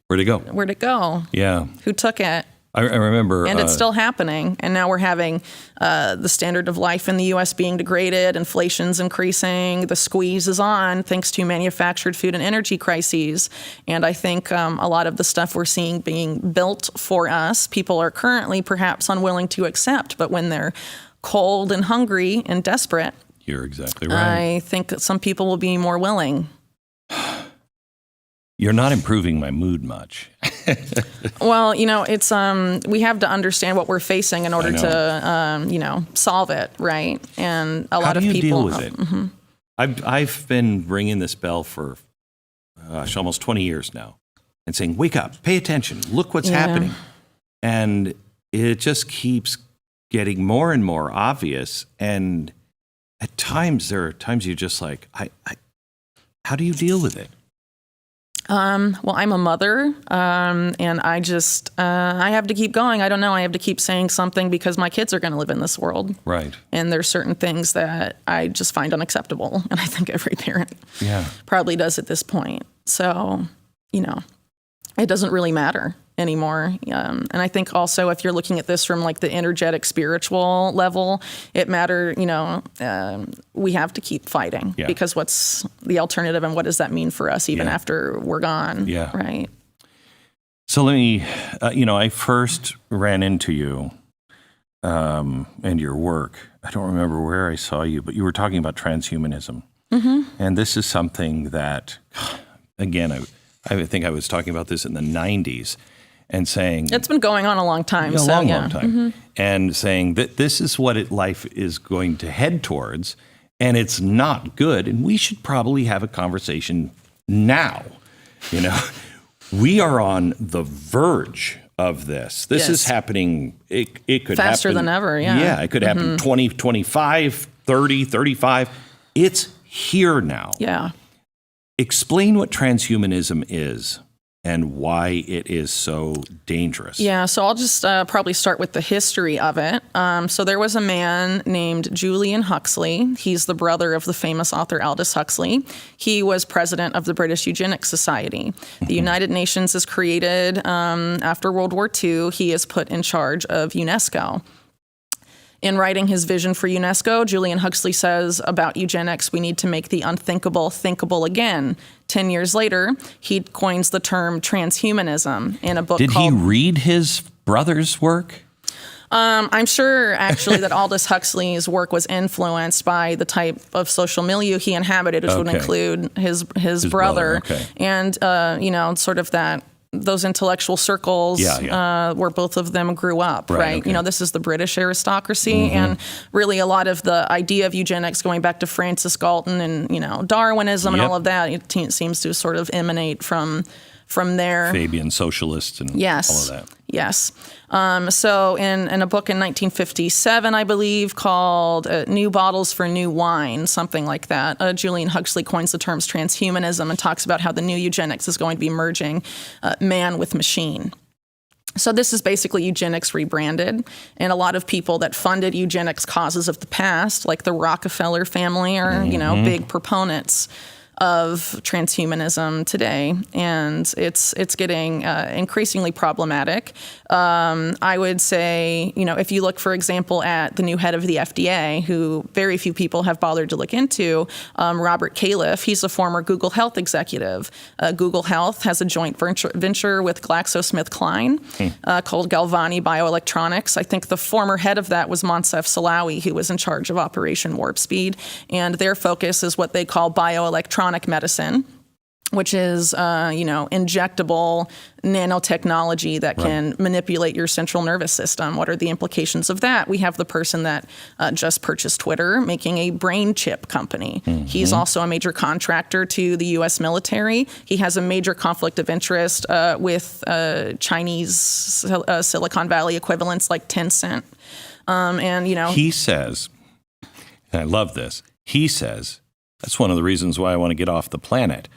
Where'd it go? Where'd it go? Yeah. Who took it? I remember. And it's still happening. And now we're having the standard of life in the U.S. being degraded. Inflation's increasing. The squeeze is on thanks to manufactured food and energy crises. And I think a lot of the stuff we're seeing being built for us, people are currently perhaps unwilling to accept. But when they're cold and hungry and desperate, you're exactly right. I think that some people will be more willing. You're not improving my mood much. Well, it's we have to understand what we're facing in order to solve it, right? And a lot of people. How do you deal with it? I've been ringing this bell for almost 20 years now, and saying, "Wake up, pay attention, look what's happening," and it just keeps getting more and more obvious. And at times, there are times you're just like, how do you deal with it? Well, I'm a mother, and I just, I have to keep going. I don't know. I have to keep saying something because my kids are going to live in this world. Right. And there's certain things that I just find unacceptable. And I think every parent probably does at this point. So, it doesn't really matter anymore. And I think also if you're looking at this from like the energetic spiritual level, we have to keep fighting because what's the alternative and what does that mean for us even after we're gone? Yeah. Right. So let me, I first ran into you and your work. I don't remember where I saw you, but you were talking about transhumanism. Mm-hmm. And this is something that, again, I think I was talking about this in the 90s. And saying... It's been going on a long time. A long time. Mm-hmm. And saying that this is what life is going to head towards. and it's not good. And we should probably have a conversation now. You know, we are on the verge of this. This is happening. It could faster happen than ever. Yeah. Yeah. It could happen 20, 25, 30, 35. It's here now. Yeah. Explain what transhumanism is and why it is so dangerous. Yeah, so I'll just probably start with the history of it. So there was a man named Julian Huxley. He's the brother of the famous author Aldous Huxley. He was president of the British Eugenics Society. The United Nations is created after World War II. He is put in charge of UNESCO. In writing his vision for UNESCO, Julian Huxley says about eugenics, we need to make the unthinkable thinkable again. 10 years later, he coins the term transhumanism in a book called... Did he read his brother's work? I'm sure, actually, that Aldous Huxley's work was influenced by the type of social milieu he inhabited, which would include his brother. And, sort of those intellectual circles where both of them grew up, right? Okay. You know, this is the British aristocracy, and really a lot of the idea of eugenics going back to Francis Galton and, Darwinism and all of that, it seems to sort of emanate from there. Fabian socialists and all of that. Yes. So in a book in 1957, I believe, called New Bottles for New Wine, something like that, Julian Huxley coins the terms transhumanism and talks about how the new eugenics is going to be merging man with machine. So this is basically eugenics rebranded, and a lot of people that funded eugenics causes of the past, like the Rockefeller family, are, big proponents of transhumanism today, and it's getting increasingly problematic. I would say, if you look, for example, at the new head of the FDA, who very few people have bothered to look into, Robert Califf, he's a former Google Health executive. Google Health has a joint venture with GlaxoSmithKline called Galvani Bioelectronics. I think the former head of that was Moncef Slaoui, who was in charge of Operation Warp Speed, and their focus is what they call bioelectronic medicine, which is, injectable nanotechnology that can manipulate your central nervous system. What are the implications of that? We have the person that just purchased Twitter, making a brain chip company. He's also a major contractor to the U.S. military. He has a major conflict of interest with Chinese Silicon Valley equivalents like Tencent. He says, and I love this, he says, that's one of the reasons why I want to get off the planet.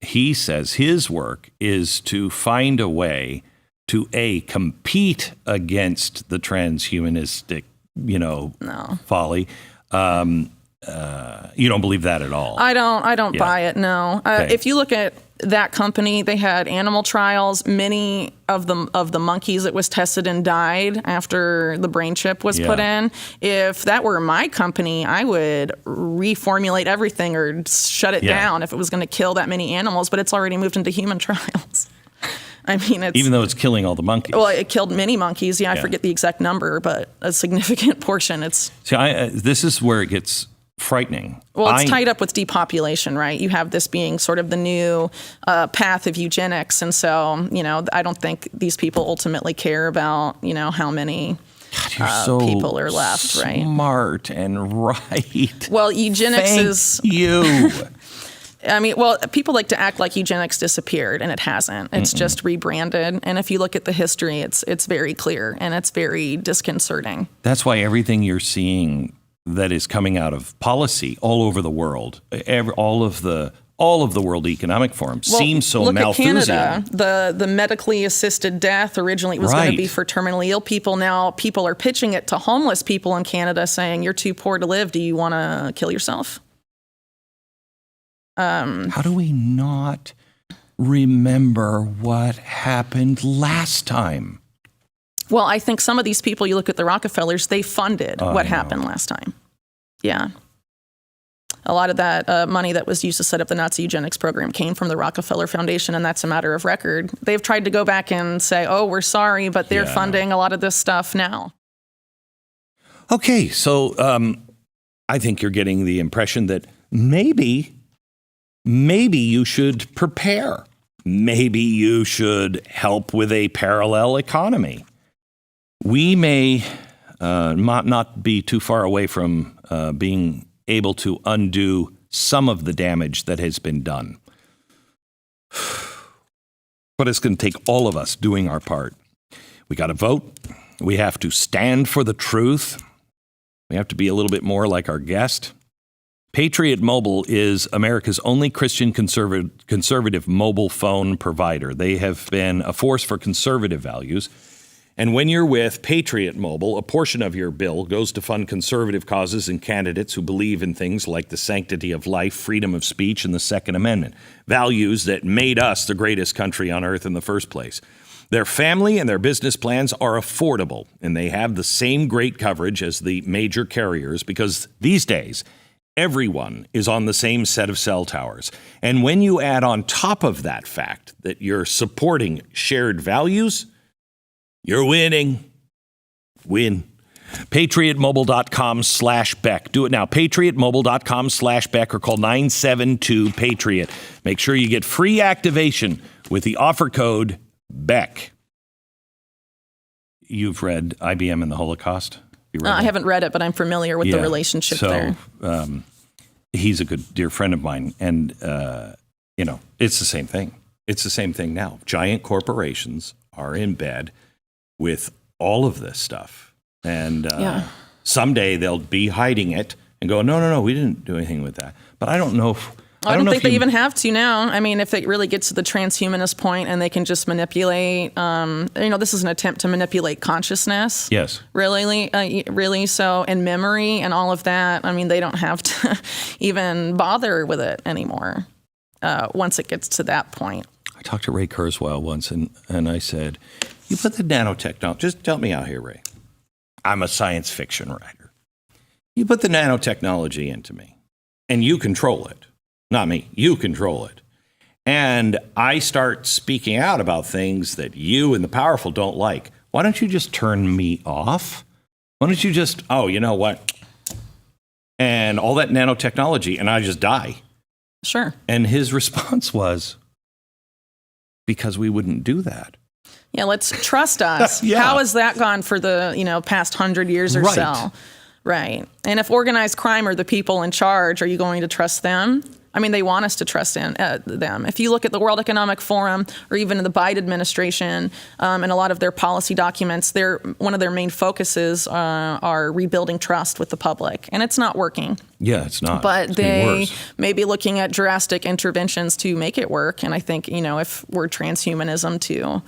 He says his work is to find a way to compete against the transhumanistic, folly. You don't believe that at all? I don't buy it. No. If you look at that company, they had animal trials. Many of the monkeys that was tested and died after the brain chip was put in. If that were my company, I would reformulate everything or shut it down if it was going to kill that many animals. But it's already moved into human trials. I mean, even though it's killing all the monkeys. Well, it killed many monkeys. I forget the exact number, but a significant portion. This is where it gets frightening. Well, it's tied up with depopulation, right? You have this being sort of the new path of eugenics. And so, I don't think these people ultimately care about, how many people are left, right? Smart and right. Well, eugenics is... you. People like to act like eugenics disappeared, and it hasn't. It's just rebranded. And if you look at the history, it's very clear, and it's very disconcerting. That's why everything you're seeing that is coming out of policy all over the world, all of the World Economic Forum seems so look Malthusian. At Canada, the medically assisted death, originally it was going to be for terminally ill people. Now people are pitching it to homeless people in Canada saying, you're too poor to live. Do you want to kill yourself? How do we not remember what happened last time? Well, I think some of these people, you look at the Rockefellers, they funded what happened last time. Yeah. A lot of that money that was used to set up the Nazi eugenics program came from the Rockefeller Foundation, and that's a matter of record. They've tried to go back and say, oh, we're sorry, but they're funding a lot of this stuff now. Okay, so I think you're getting the impression that maybe you should prepare. Maybe you should help with a parallel economy. We may not be too far away from being able to undo some of the damage that has been done. But it's going to take all of us doing our part. We got to vote. We have to stand for the truth. We have to be a little bit more like our guest. Patriot Mobile is America's only Christian conservative mobile phone provider. They have been a force for conservative values. And when you're with Patriot Mobile, a portion of your bill goes to fund conservative causes and candidates who believe in things like the sanctity of life, freedom of speech, and the Second Amendment, values that made us the greatest country on earth in the first place. Their family and their business plans are affordable, and they have the same great coverage as the major carriers because these days, everyone is on the same set of cell towers. And when you add on top of that fact that you're supporting shared values, you're winning. Win. PatriotMobile.com/Beck. Do it now. PatriotMobile.com/Beck or call 972-PATRIOT. Make sure you get free activation with the offer code BECK. You've read IBM and the Holocaust? You read I haven't read it, but I'm familiar with the relationship there. He's a good dear friend of mine. And, it's the same thing. It's the same thing now. Giant corporations are in bed with all of this stuff. And someday they'll be hiding it and go, no, we didn't do anything with that. But I don't know if... I don't think they even have to now. I mean, if it really gets to the transhumanist point and they can just manipulate, this is an attempt to manipulate consciousness. Yes. Really. So, and memory and all of that. I mean, they don't have to even bother with it anymore once it gets to that point. I talked to Ray Kurzweil once and I said, you put the nanotechnology, just help me out here, Ray. I'm a science fiction writer. You put the nanotechnology into me and you control it. Not me. You control it. And I start speaking out about things that you and the powerful don't like. Why don't you just turn me off? Why don't you just, you know what? And all that nanotechnology, and I just die. Sure. And his response was, because we wouldn't do that. Yeah, let's trust us. Yeah. How has that gone for the, past 100 years or so? Right. And if organized crime are the people in charge, are you going to trust them? I mean, they want us to trust in them. If you look at the World Economic Forum or even the Biden administration and a lot of their policy documents, one of their main focuses are rebuilding trust with the public. And it's not working. Yeah, it's not. But they may be looking at drastic interventions to make it work. And I think, if we're transhumanism to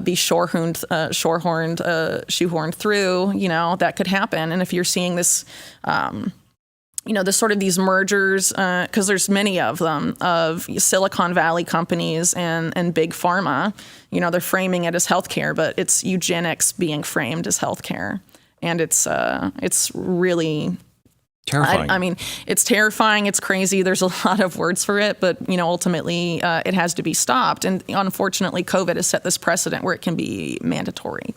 be shoehorned through, that could happen. And if you're seeing this, the sort of these mergers, because there's many of them, of Silicon Valley companies and big pharma, they're framing it as healthcare, but it's eugenics being framed as healthcare. And it's really terrifying. I mean, it's terrifying. It's crazy. There's a lot of words for it, but ultimately it has to be stopped. And unfortunately, COVID has set this precedent where it can be mandatory,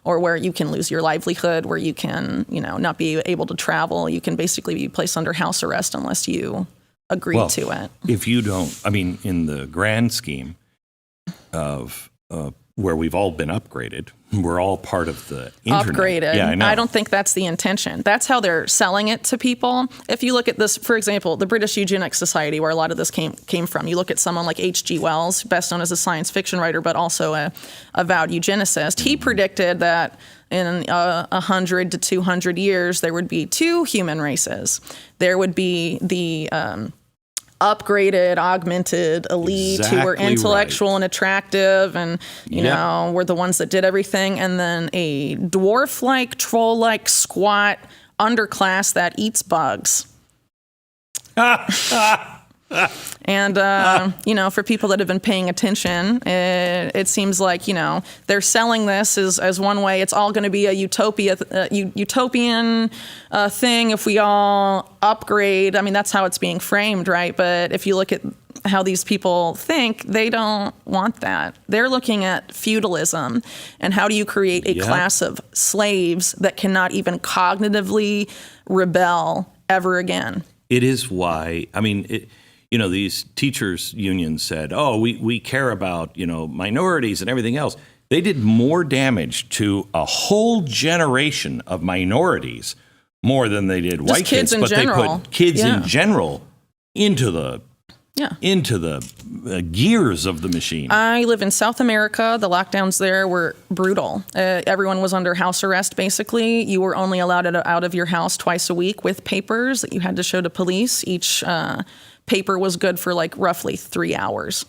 or where you can lose your livelihood, where you can not be able to travel. You can basically be placed under house arrest unless you agree to it. If you don't, in the grand scheme of where we've all been upgraded, we're all part of the internet. Upgraded. Yeah, I know. I don't think that's the intention. That's how they're selling it to people. If you look at this, for example, the British Eugenics Society, where a lot of this came from, you look at someone like H.G. Wells, best known as a science fiction writer, but also a avowed eugenicist. He predicted that in 100 to 200 years, there would be two human races. There would be the upgraded, augmented elite who were intellectual and attractive and, were the ones that did everything. And then a dwarf-like, troll-like, squat underclass that eats bugs. And, for people that have been paying attention, it seems like, they're selling this as one way. It's all going to be a utopian thing if we all upgrade. I mean, that's how it's being framed, right? But if you look at how these people think, they don't want that. They're looking at feudalism and how do you create a class of slaves that cannot even cognitively rebel ever again. It is why, these teachers' unions said, we care about, minorities and everything else. They did more damage to a whole generation of minorities more than they did white kids in but general. they put kids in general into the gears of the machine. I live in South America. The lockdowns there were brutal. Everyone was under house arrest, basically. You were only allowed out of your house twice a week with papers that you had to show to police. Each paper was good for like roughly 3 hours.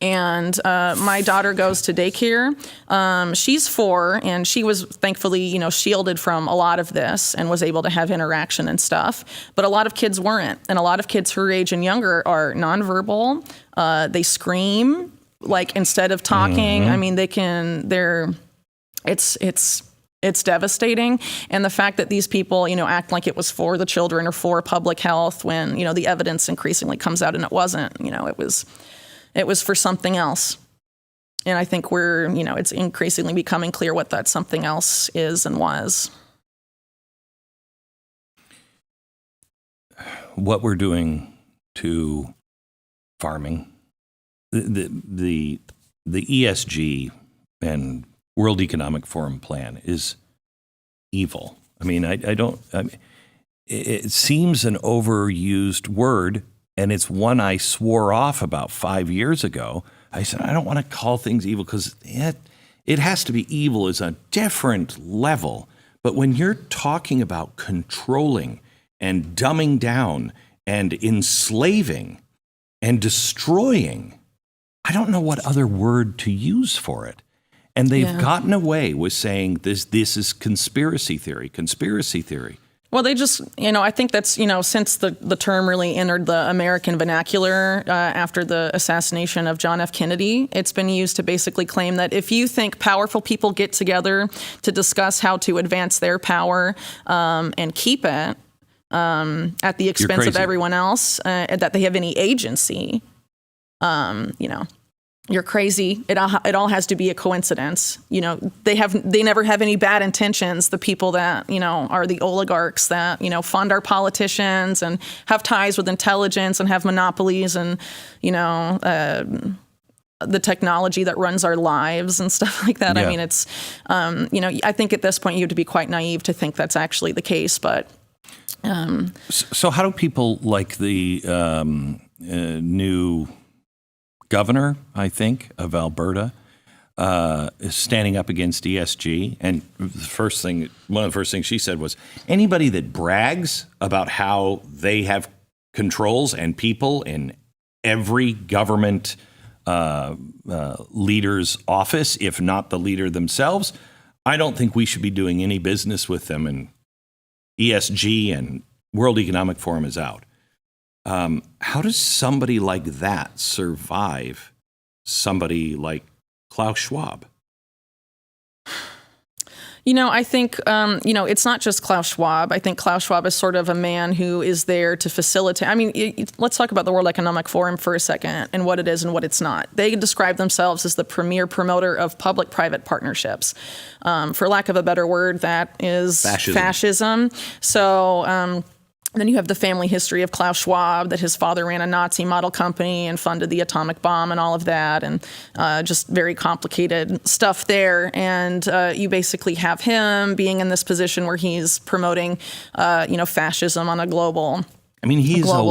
And my daughter goes to daycare. She's 4, and she was thankfully, shielded from a lot of this and was able to have interaction and stuff. But a lot of kids weren't. And a lot of kids her age and younger are nonverbal. They scream, like, instead of talking. I mean, it's devastating. And the fact that these people, act like it was for the children or for public health when, the evidence increasingly comes out and it wasn't, it was for something else. And I think it's increasingly becoming clear what that something else is and was. What we're doing to farming, the ESG and World Economic Forum plan is evil. I mean, it seems an overused word. And it's one I swore off about 5 years ago. I said, I don't want to call things evil because it has to be evil is a different level. But when you're talking about controlling and dumbing down and enslaving and destroying, I don't know what other word to use for it. And they've gotten away with saying this is conspiracy theory. Well, they just, I think that's, since the term really entered the American vernacular after the assassination of John F. Kennedy, it's been used to basically claim that if you think powerful people get together to discuss how to advance their power and keep it at the expense of everyone else, that they have any agency, you're crazy. It all has to be a coincidence. They never have any bad intentions. The people that, are the oligarchs that, fund our politicians and have ties with intelligence and have monopolies and, the technology that runs our lives and stuff like that. Yeah. I mean, it's, I think at this point you have to be quite naive to think that's actually the case, but. So how do people like the new governor, I think, of Alberta, is standing up against ESG. And one of the first things she said was, anybody that brags about how they have controls and people in every government leader's office, if not the leader themselves, I don't think we should be doing any business with them. And ESG and World Economic Forum is out. How does somebody like that survive somebody like Klaus Schwab? I think, it's not just Klaus Schwab. I think Klaus Schwab is sort of a man who is there to facilitate. I mean, let's talk about the World Economic Forum for a second and what it is and what it's not. They describe themselves as the premier promoter of public-private partnerships. For lack of a better word, that is fascism. So, then you have the family history of Klaus Schwab, that his father ran a Nazi model company and funded the atomic bomb and all of that, and just very complicated stuff there. And you basically have him being in this position where he's promoting, fascism on a global I mean, he's a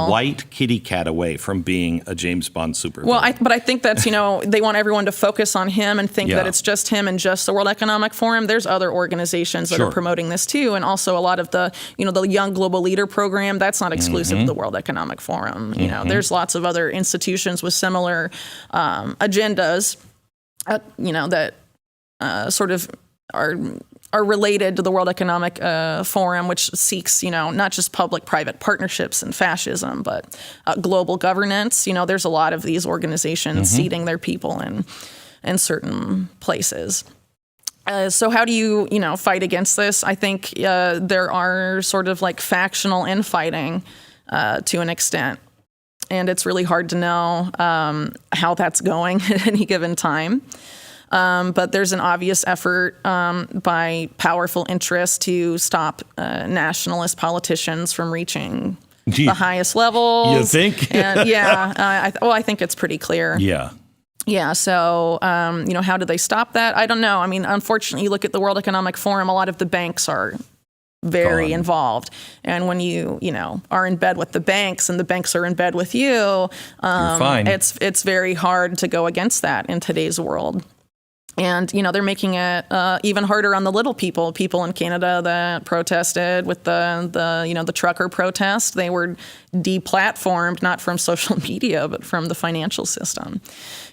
white kitty cat away from being a James Bond supervillain. Well, but I think that's, they want everyone to focus on him and think that it's just him and just the World Economic Forum. There's other organizations that are promoting this too. And also a lot of the, the Young Global Leader program, that's not exclusive to the World Economic Forum. There's lots of other institutions with similar agendas, that sort of are related to the World Economic Forum, which seeks, not just public-private partnerships and fascism, but global governance. There's a lot of these organizations seating their people in certain places. So how do you, fight against this? I think there are sort of like factional infighting to an extent. And it's really hard to know how that's going at any given time. But there's an obvious effort by powerful interests to stop nationalist politicians from reaching the highest levels. You think? And, I think it's pretty clear. Yeah. Yeah. So, how do they stop that? I don't know. I mean, unfortunately, you look at the World Economic Forum, a lot of the banks are very Gone. involved. And when you are in bed with the banks and the banks are in bed with you, You're fine. it's very hard to go against that in today's world. And, they're making it even harder on the little people in Canada that protested with the trucker protest. They were deplatformed, not from social media, but from the financial system.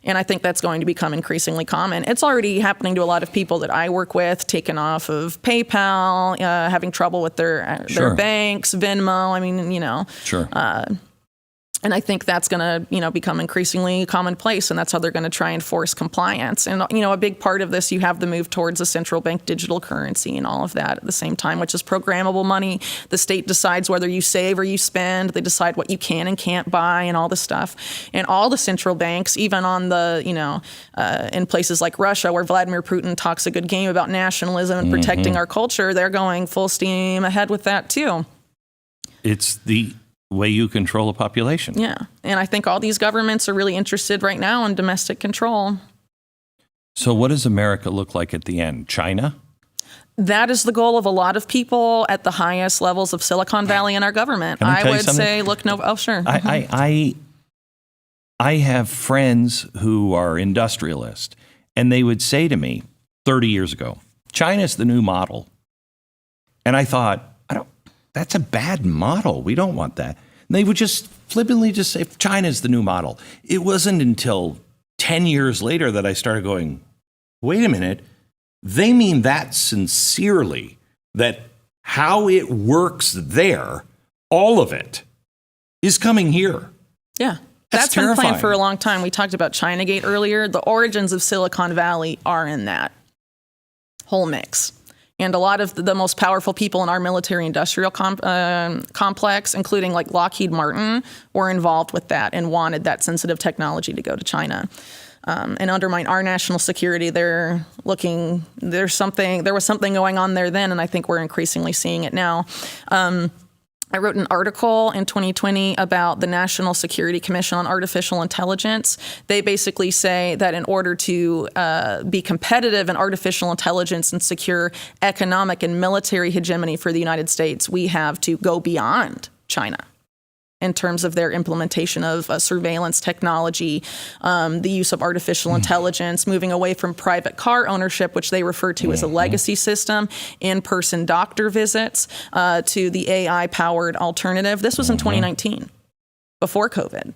And I think that's going to become increasingly common. It's already happening to a lot of people that I work with, taken off of PayPal, having trouble with their banks, Venmo. I mean, Sure. And I think that's going to, become increasingly commonplace, and that's how they're going to try and force compliance. And, a big part of this, you have the move towards a central bank digital currency and all of that at the same time, which is programmable money. The state decides whether you save or you spend. They decide what you can and can't buy and all this stuff. And all the central banks, even on the, in places like Russia, where Vladimir Putin talks a good game about nationalism and protecting our culture, they're going full steam ahead with that too. It's the way you control a population. Yeah. And I think all these governments are really interested right now in domestic control. So what does America look like at the end? China? That is the goal of a lot of people at the highest levels of Silicon Valley in our government. Can I tell you would something? say, look, no, oh, sure. I have friends who are industrialists, and they would say to me 30 years ago, China's the new model. And I thought, that's a bad model. We don't want that. And they would just flippantly just say, China's the new model. It wasn't until 10 years later that I started going, wait a minute. They mean that sincerely, that how it works there, all of it, is coming here. Yeah. That's been terrifying. planned for a long time. We talked about Chinagate earlier. The origins of Silicon Valley are in that whole mix. And a lot of the most powerful people in our military-industrial complex, including like Lockheed Martin, were involved with that and wanted that sensitive technology to go to China and undermine our national security. There was something going on there then, and I think we're increasingly seeing it now. I wrote an article in 2020 about the National Security Commission on Artificial Intelligence. They basically say that in order to be competitive in artificial intelligence and secure economic and military hegemony for the United States, we have to go beyond China in terms of their implementation of surveillance technology, the use of artificial intelligence, moving away from private car ownership, which they refer to as a legacy system, in-person doctor visits, to the AI-powered alternative. This was in 2019, before COVID.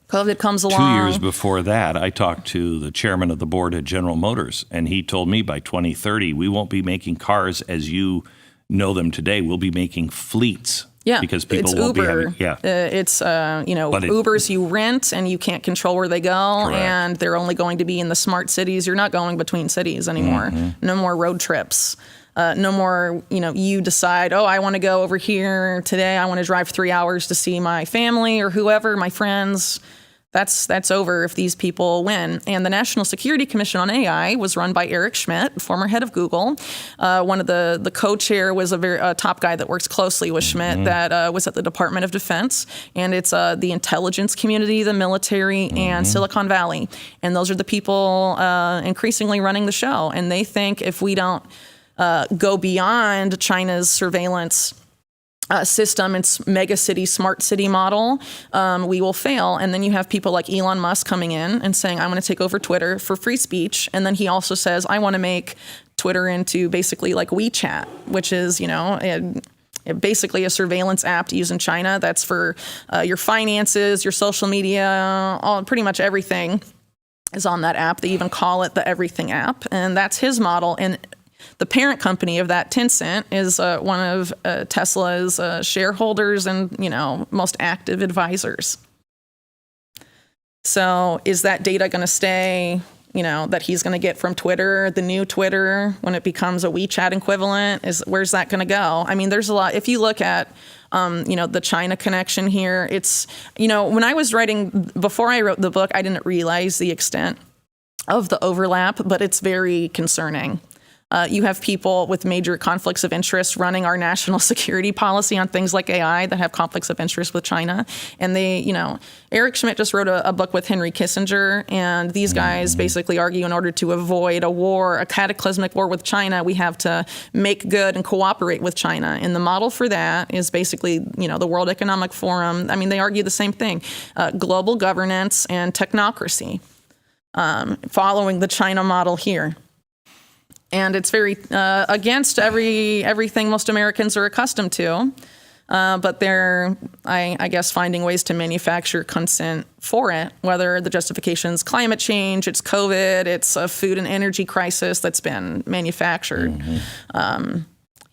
COVID comes along. 2 years before that, I talked to the chairman of the board at General Motors, and he told me by 2030, we won't be making cars as you know them today. We'll be making fleets. Yeah, because people it's won't Uber. be having, It's Ubers you rent and you can't control where they go, Correct. and they're only going to be in the smart cities. You're not going between cities anymore. No more road trips. No more, you decide, I want to go over here today. I want to drive 3 hours to see my family or whoever, my friends. That's over if these people win. And the National Security Commission on AI was run by Eric Schmidt, former head of Google. One of the co-chair was a top guy that works closely with Schmidt that was at the Department of Defense. And it's the intelligence community, the military, and Silicon Valley. And those are the people increasingly running the show. And they think if we don't go beyond China's surveillance system and mega city, smart city model, we will fail. And then you have people like Elon Musk coming in and saying, I'm going to take over Twitter for free speech. And then he also says, I want to make Twitter into basically like WeChat, which is, basically a surveillance app to use in China. That's for your finances, your social media, pretty much everything is on that app. They even call it the Everything app. And that's his model. And the parent company of that, Tencent, is one of Tesla's shareholders and, most active advisors. So is that data going to stay, that he's going to get from Twitter, the new Twitter, when it becomes a WeChat equivalent? Where's that going to go? I mean, there's a lot. If you look at, the China connection here, it's, when I was before I wrote the book, I didn't realize the extent of the overlap, but it's very concerning. You have people with major conflicts of interest running our national security policy on things like AI that have conflicts of interest with China. And Eric Schmidt just wrote a book with Henry Kissinger, and these guys basically argue in order to avoid a cataclysmic war with China, we have to make good and cooperate with China. And the model for that is basically, the World Economic Forum. I mean, they argue the same thing, global governance and technocracy, following the China model here. And it's very against everything most Americans are accustomed to. But they're, I guess, finding ways to manufacture consent for it, whether the justification's climate change, it's COVID, it's a food and energy crisis that's been manufactured.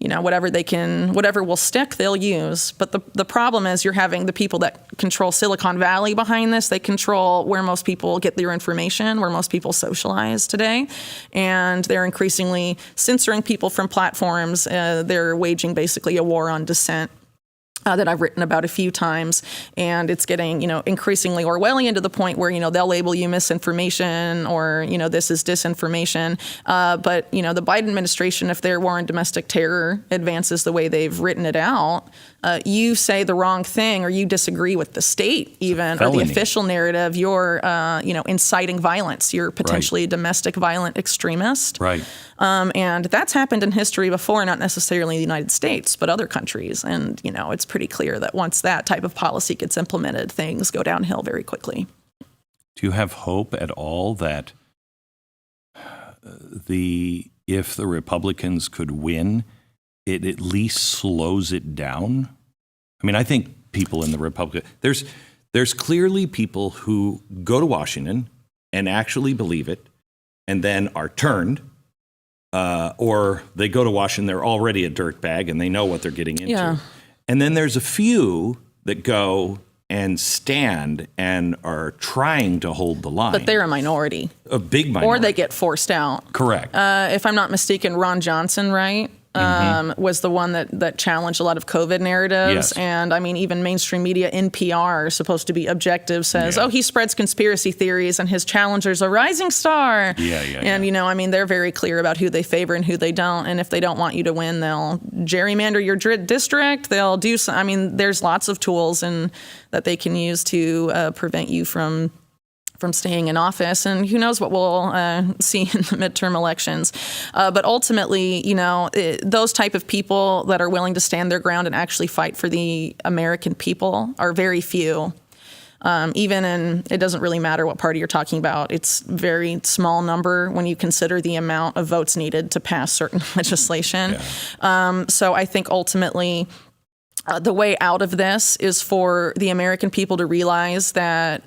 Whatever will stick, they'll use. But the problem is you're having the people that control Silicon Valley behind this. They control where most people get their information, where most people socialize today. And they're increasingly censoring people from platforms. They're waging basically a war on dissent. That I've written about a few times, and it's getting, increasingly Orwellian to the point where, they'll label you misinformation or, this is disinformation. But, the Biden administration, if their war on domestic terror advances the way they've written it out, you say the wrong thing or you disagree with the state even or the official narrative, you're, inciting violence. You're potentially a domestic violent extremist. Right. And that's happened in history before, not necessarily in the United States, but other countries. And, it's pretty clear that once that type of policy gets implemented, things go downhill very quickly. Do you have hope at all that if the Republicans could win, it at least slows it down? I mean, I think people in the Republican, there's clearly people who go to Washington and actually believe it and then are turned, or they go to Washington, they're already a dirtbag and they know what they're getting into. Yeah. And then there's a few that go and stand and are trying to hold the line. But they're a minority. A big minority. Or they get forced out. Correct. If I'm not mistaken, Ron Johnson, right? Was the one that challenged a lot of COVID narratives. Yes. And I mean, even mainstream media, NPR, supposed to be objective, says, he spreads conspiracy theories and his challenger's a rising star. And, they're very clear about who they favor and who they don't. And if they don't want you to win, they'll gerrymander your district. They'll do some, there's lots of tools that they can use to prevent you from staying in office, and who knows what we'll see in the midterm elections. But ultimately, those type of people that are willing to stand their ground and actually fight for the American people are very few. It doesn't really matter what party you're talking about. It's very small number when you consider the amount of votes needed to pass certain legislation. Yeah. So I think ultimately, the way out of this is for the American people to realize that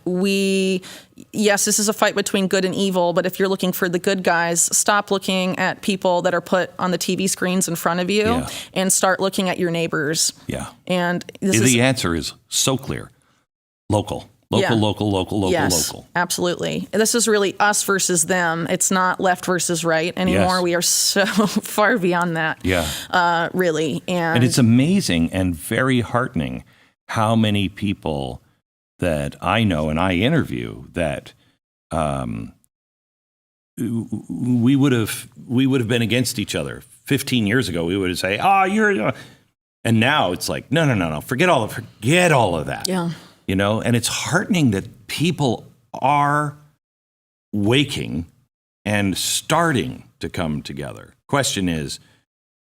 yes, this is a fight between good and evil, but if you're looking for the good guys, stop looking at people that are put on the TV screens in front of you and start looking at your neighbors. Yeah. And the answer is so clear. Local. Yes, absolutely. This is really us versus them. It's not left versus right anymore. Yes. We are so far beyond that. Yeah. Really. And it's amazing and very heartening how many people that I know and I interview that we would have been against each other 15 years ago. We would say, you're, and now it's like, no, forget all of that. Yeah. And it's heartening that people are waking and starting to come together. Question is,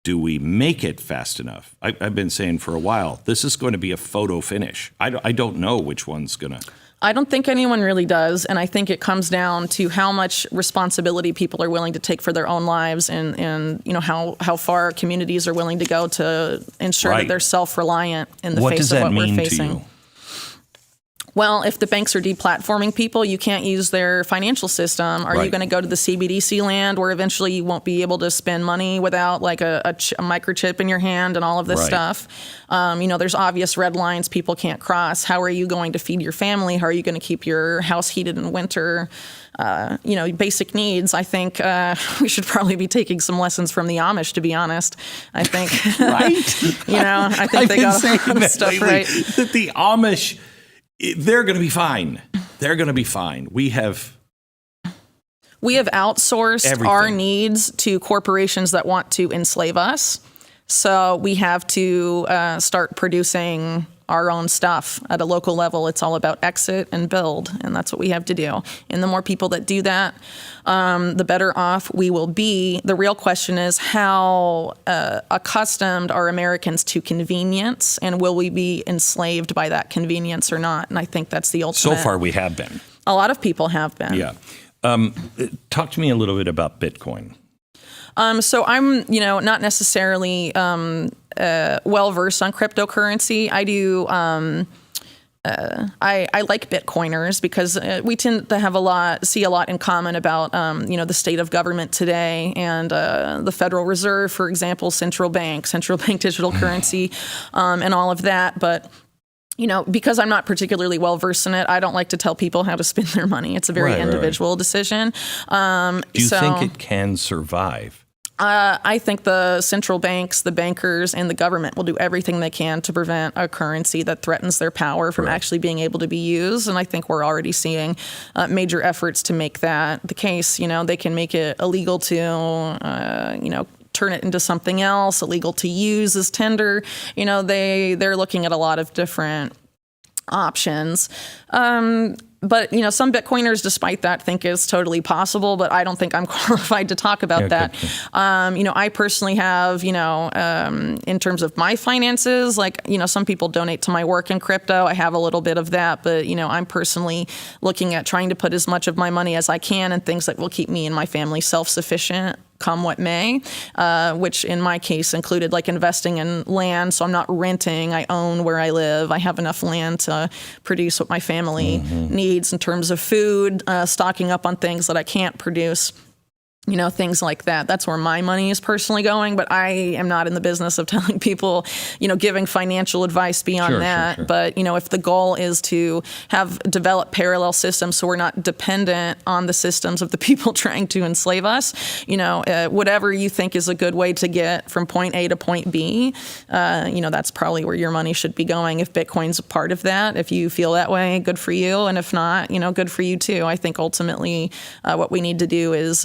do we make it fast enough? I've been saying for a while, this is going to be a photo finish. I don't know which one's going to. I don't think anyone really does, and I think it comes down to how much responsibility people are willing to take for their own lives, and how far communities are willing to go to ensure that they're self-reliant in the face of what we're facing. What does that mean to you? Well, if the banks are deplatforming people, you can't use their financial system. Are you going to go to the CBDC land where eventually you won't be able to spend money without like a microchip in your hand and all of this stuff? There's obvious red lines people can't cross. How are you going to feed your family? How are you going to keep your house heated in winter? Basic needs. I think we should probably be taking some lessons from the Amish, to be honest. I think, I think they got a lot of stuff right. That the Amish... They're going to be fine. They're going to be fine. We have We have outsourced Everything. our needs to corporations that want to enslave us. So we have to start producing our own stuff at a local level. It's all about exit and build, and that's what we have to do. And the more people that do that, the better off we will be. The real question is how accustomed are Americans to convenience, and will we be enslaved by that convenience or not? And I think that's the ultimate. So far, we have been. A lot of people have been. Yeah. Talk to me a little bit about Bitcoin. So I'm, not necessarily well versed on cryptocurrency. I do. I like Bitcoiners because we tend to have see a lot in common about, the state of government today and the Federal Reserve, for example, central bank digital currency, and all of that. But because I'm not particularly well versed in it, I don't like to tell people how to spend their money. It's a very individual decision. Do you think it can survive? I think the central banks, the bankers, and the government will do everything they can to prevent a currency that threatens their power from actually being able to be used. And I think we're already seeing major efforts to make that the case. They can make it illegal to, turn it into something else, illegal to use as tender. They're looking at a lot of different options. But, some Bitcoiners, despite that, think it's totally possible, but I don't think I'm qualified to talk about that. I personally have, in terms of my finances, some people donate to my work in crypto. I have a little bit of that, but, I'm personally looking at trying to put as much of my money as I can in things that will keep me and my family self-sufficient, come what may, which in my case included investing in land. So I'm not renting. I own where I live. I have enough land to produce what my family needs in terms of food, stocking up on things that I can't produce. Things like that. That's where my money is personally going. But I am not in the business of telling people, giving financial advice beyond that. Sure. But, if the goal is to develop parallel systems so we're not dependent on the systems of the people trying to enslave us, whatever you think is a good way to get from point A to point B, that's probably where your money should be going. If Bitcoin's a part of that, if you feel that way, good for you. And if not, good for you too. I think ultimately what we need to do is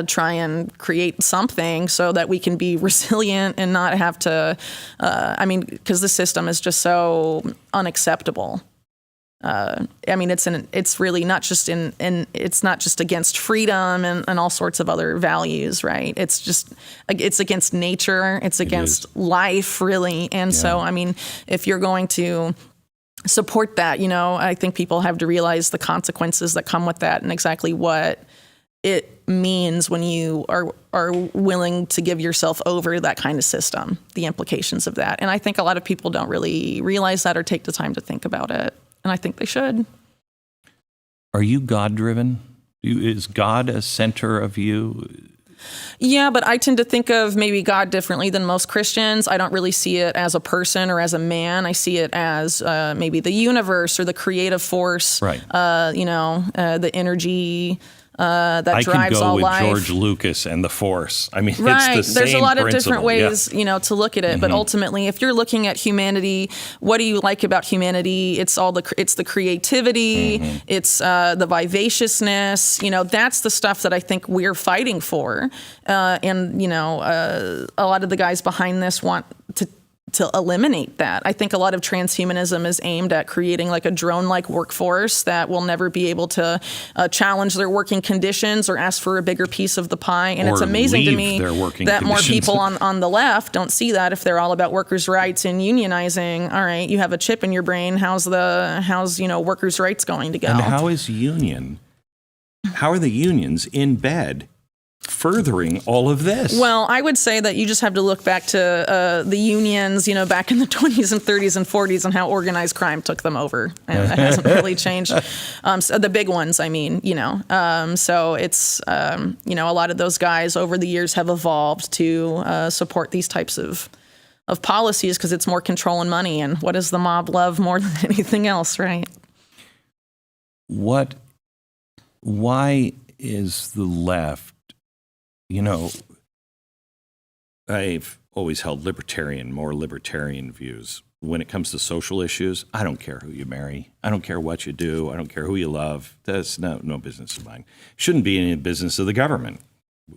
try and create something so that we can be resilient and not have to, because the system is just so unacceptable. It's really not just it's not just against freedom and all sorts of other values, right? It's against nature. It's against life, really. And so, if you're going to support that, I think people have to realize the consequences that come with that and exactly what it means when you are willing to give yourself over that kind of system, the implications of that. And I think a lot of people don't really realize that or take the time to think about it. And I think they should. Are you God-driven? Is God a center of you? Yeah, but I tend to think of maybe God differently than most Christians. I don't really see it as a person or as a man. I see it as maybe the universe or the creative force, right. The energy that drives all life. I can go with George Lucas and the Force. It's the same There's a lot of principle. different ways, to look at it. Mm-hmm. But ultimately, if you're looking at humanity, what do you like about humanity? It's the creativity. Mm-hmm. It's the vivaciousness. That's the stuff that I think we're fighting for. A lot of the guys behind this want to eliminate that. I think a lot of transhumanism is aimed at creating a drone-like workforce that will never be able to challenge their working conditions or ask for a bigger piece of the pie. And it's amazing to me that more people on the left don't see that if they're all about workers' rights and unionizing. All right, you have a chip in your brain. How's workers' rights going to go? And how are the unions in bed furthering all of this? Well, I would say that you just have to look back to the unions, back in the 20s and 30s and 40s and how organized crime took them over. And that hasn't really changed. So the big ones, So it's, a lot of those guys over the years have evolved to support these types of policies because it's more control and money. And what does the mob love more than anything else, right? Why is the left, I've always held more libertarian views. when it comes to social issues, I don't care who you marry. I don't care what you do. I don't care who you love. That's no business of mine. Shouldn't be any business of the government.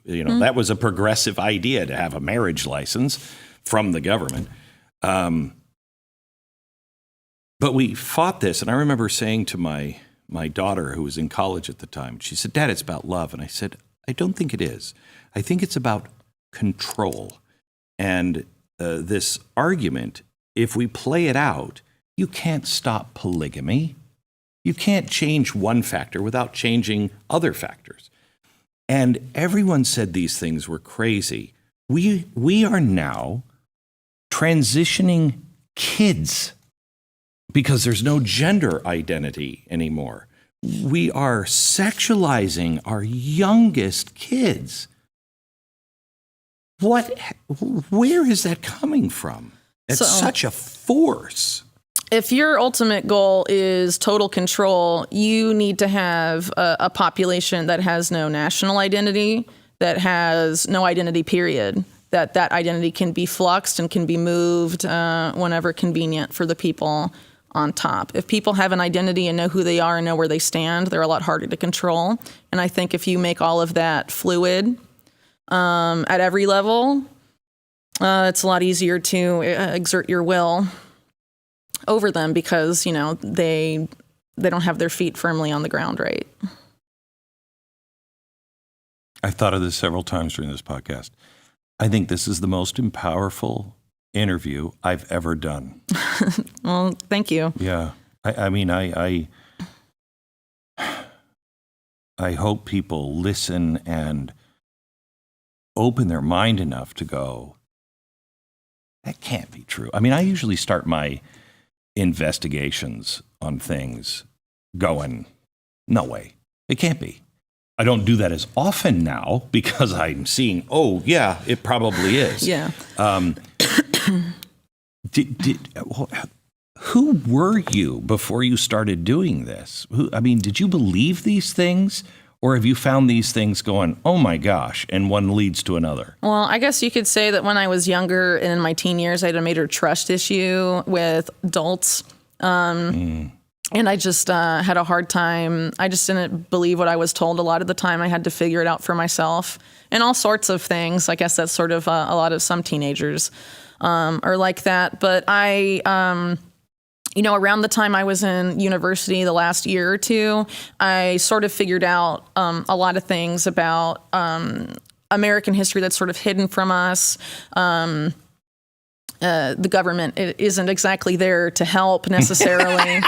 That was a progressive idea to have a marriage license from the government. But we fought this, and I remember saying to my daughter, who was in college at the time, she said, "Dad, it's about love." And I said, "I don't think it is. I think it's about control." And this argument, if we play it out, you can't stop polygamy. You can't change one factor without changing other factors. And everyone said these things were crazy. We are now transitioning kids because there's no gender identity anymore. We are sexualizing our youngest kids. Where is that coming from? It's such a force. If your ultimate goal is total control, you need to have a population that has no national identity, that has no identity, period. That identity can be fluxed and can be moved whenever convenient for the people on top. If people have an identity and know who they are and know where they stand, they're a lot harder to control. And I think if you make all of that fluid at every level, it's a lot easier to exert your will over them because, they don't have their feet firmly on the ground, right? I've thought of this several times during this podcast. I think this is the most powerful interview I've ever done. Well, thank you. Yeah. I hope people listen and open their mind enough to go, that can't be true. I usually start my investigations on things going, no way, it can't be. I don't do that as often now because I'm seeing, oh, yeah, it probably is. Yeah. Who were you before you started doing this? Did you believe these things? Or have you found these things going, oh my gosh, and one leads to another? Well, I guess you could say that when I was younger and in my teen years, I had a major trust issue with adults. And I just had a hard time. I just didn't believe what I was told a lot of the time. I had to figure it out for myself and all sorts of things. I guess that's sort of a lot of some teenagers are like that. But around the time I was in university, the last year or two, I sort of figured out a lot of things about American history that's sort of hidden from us. The government isn't exactly there to help necessarily.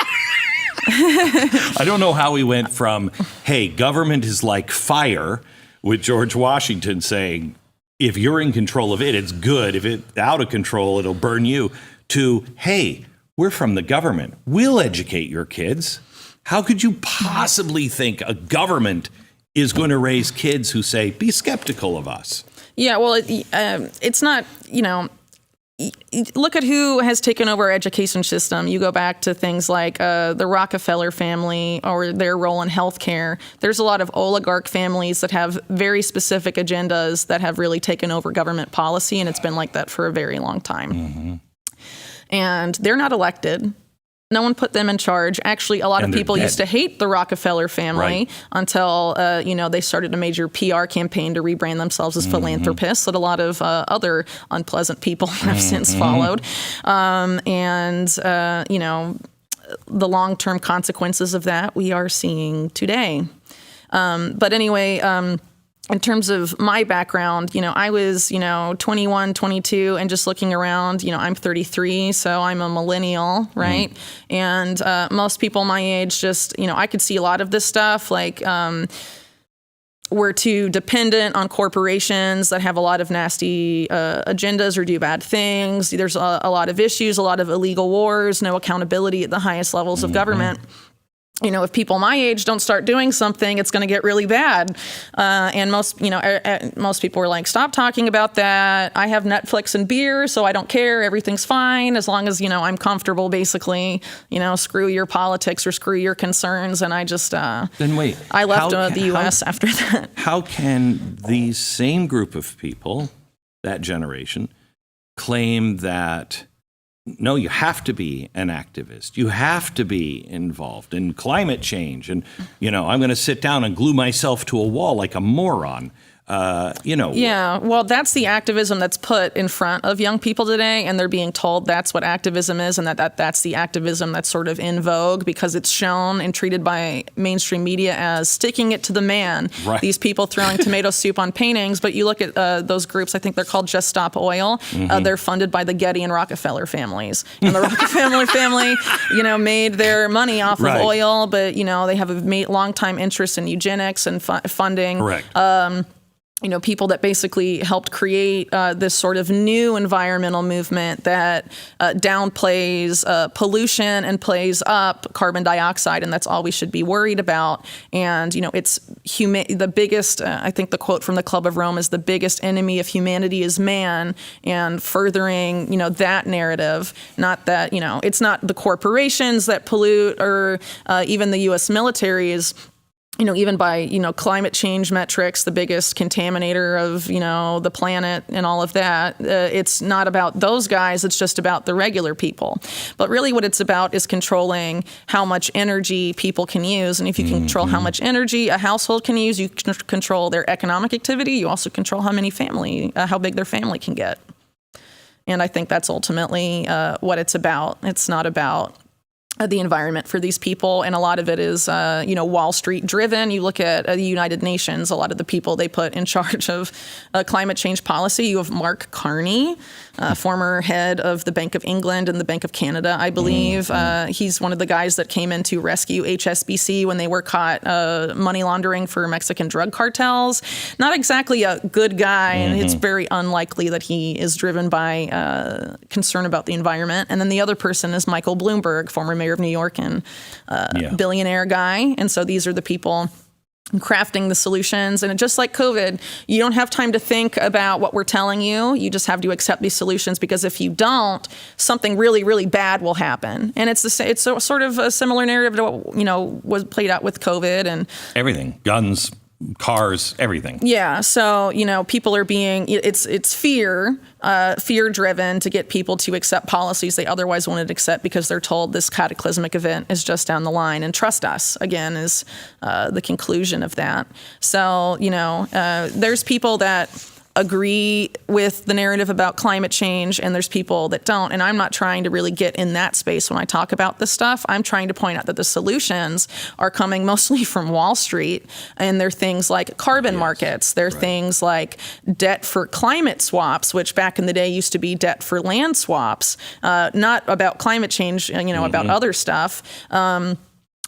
I don't know how we went from, hey, government is like fire, with George Washington saying, if you're in control of it, it's good. If it's out of control, it'll burn you, to, hey, we're from the government. We'll educate your kids. How could you possibly think a government is going to raise kids who say, be skeptical of us? Yeah, well, it's not, look at who has taken over our education system. You go back to things like the Rockefeller family or their role in healthcare. There's a lot of oligarch families that have very specific agendas that have really taken over government policy, and it's been like that for a very long time. Mm-hmm. And they're not elected. No one put them in charge. Actually, a lot of people used to hate the Rockefeller family until, they started a major PR campaign to rebrand themselves as philanthropists that a lot of other unpleasant people have since followed. The long-term consequences of that we are seeing today. But anyway, in terms of my background, I was, 21, 22, and just looking around, I'm 33, so I'm a millennial, right? And most people my age just, I could see a lot of this stuff, like we're too dependent on corporations that have a lot of nasty agendas or do bad things. There's a lot of issues, a lot of illegal wars, no accountability at the highest levels of government. If people my age don't start doing something, it's going to get really bad. And most people were like, stop talking about that. I have Netflix and beer, so I don't care. Everything's fine as long as, I'm comfortable, basically. Screw your politics or screw your concerns. And I just, then wait, I left the U.S. after that. How can these same group of people, that generation, claim that No, you have to be an activist. You have to be involved in climate change. And, I'm going to sit down and glue myself to a wall like a moron. Yeah, well, that's the activism that's put in front of young people today, and they're being told that's what activism is, and that's the activism that's sort of in vogue because it's shown and treated by mainstream media as sticking it to the man. Right. These people throwing tomato soup on paintings, but you look at those groups, I think they're called Just Stop Oil. They're funded by the Getty and Rockefeller families. And the Rockefeller family, made their money off of oil, but, they have a long-time interest in eugenics and funding. Correct. People that basically helped create this sort of new environmental movement that downplays pollution and plays up carbon dioxide, and that's all we should be worried about. And, it's the biggest, I think the quote from the Club of Rome is the biggest enemy of humanity is man, and furthering, that narrative, not that, it's not the corporations that pollute or even the U.S. military is even by, climate change metrics, the biggest contaminator of, the planet and all of that. It's not about those guys. It's just about the regular people. But really what it's about is controlling how much energy people can use. And if you control how much energy a household can use, you can control their economic activity. You also control how big their family can get. And I think that's ultimately what it's about. It's not about the environment for these people. And a lot of it is, Wall Street driven. You look at the United Nations, a lot of the people they put in charge of climate change policy. You have Mark Carney, former head of the Bank of England and the Bank of Canada, I believe. He's one of the guys that came in to rescue HSBC when they were caught money laundering for Mexican drug cartels. Not exactly a good guy, and it's very unlikely that he is driven by concern about the environment. And then the other person is Michael Bloomberg, former mayor of New York and billionaire guy. And so these are the people crafting the solutions. And just like COVID, you don't have time to think about what we're telling you. You just have to accept these solutions, because if you don't, something really, really bad will happen. And it's sort of a similar narrative to what, was played out with COVID and everything, guns, cars, everything. Yeah. So, people are it's fear driven to get people to accept policies they otherwise wouldn't accept because they're told this cataclysmic event is just down the line. And trust us, again, is the conclusion of that. So, there's people that agree with the narrative about climate change, and there's people that don't. And I'm not trying to really get in that space when I talk about this stuff. I'm trying to point out that the solutions are coming mostly from Wall Street, and they're things like carbon markets. They're things like debt for climate swaps, which back in the day used to be debt for land swaps, not about climate change, about other stuff.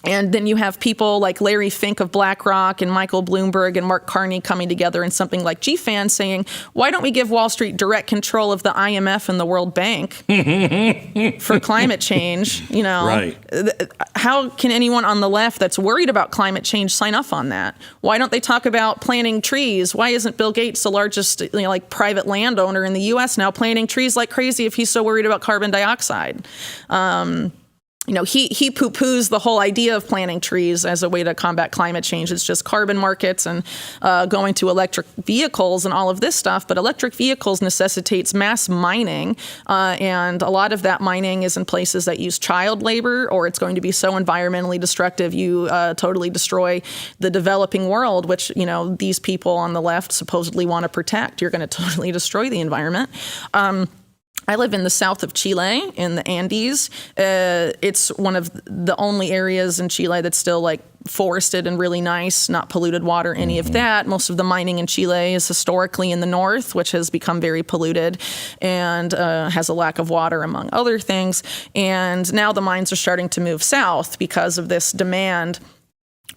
And then you have people like Larry Fink of BlackRock and Michael Bloomberg and Mark Carney coming together in something like GFAN saying, why don't we give Wall Street direct control of the IMF and the World Bank for climate change? Right. How can anyone on the left that's worried about climate change sign up on that? Why don't they talk about planting trees? Why isn't Bill Gates the largest private landowner in the U.S. now planting trees like crazy if he's so worried about carbon dioxide? He poo-poos the whole idea of planting trees as a way to combat climate change. It's just carbon markets and going to electric vehicles and all of this stuff. But electric vehicles necessitates mass mining, and a lot of that mining is in places that use child labor, or it's going to be so environmentally destructive you totally destroy the developing world, which these people on the left supposedly want to protect. You're going to totally destroy the environment. I live in the south of Chile, in the Andes. It's one of the only areas in Chile that's still forested and really nice, not polluted water, any of that. Most of the mining in Chile is historically in the north, which has become very polluted and has a lack of water, among other things. And now the mines are starting to move south because of this demand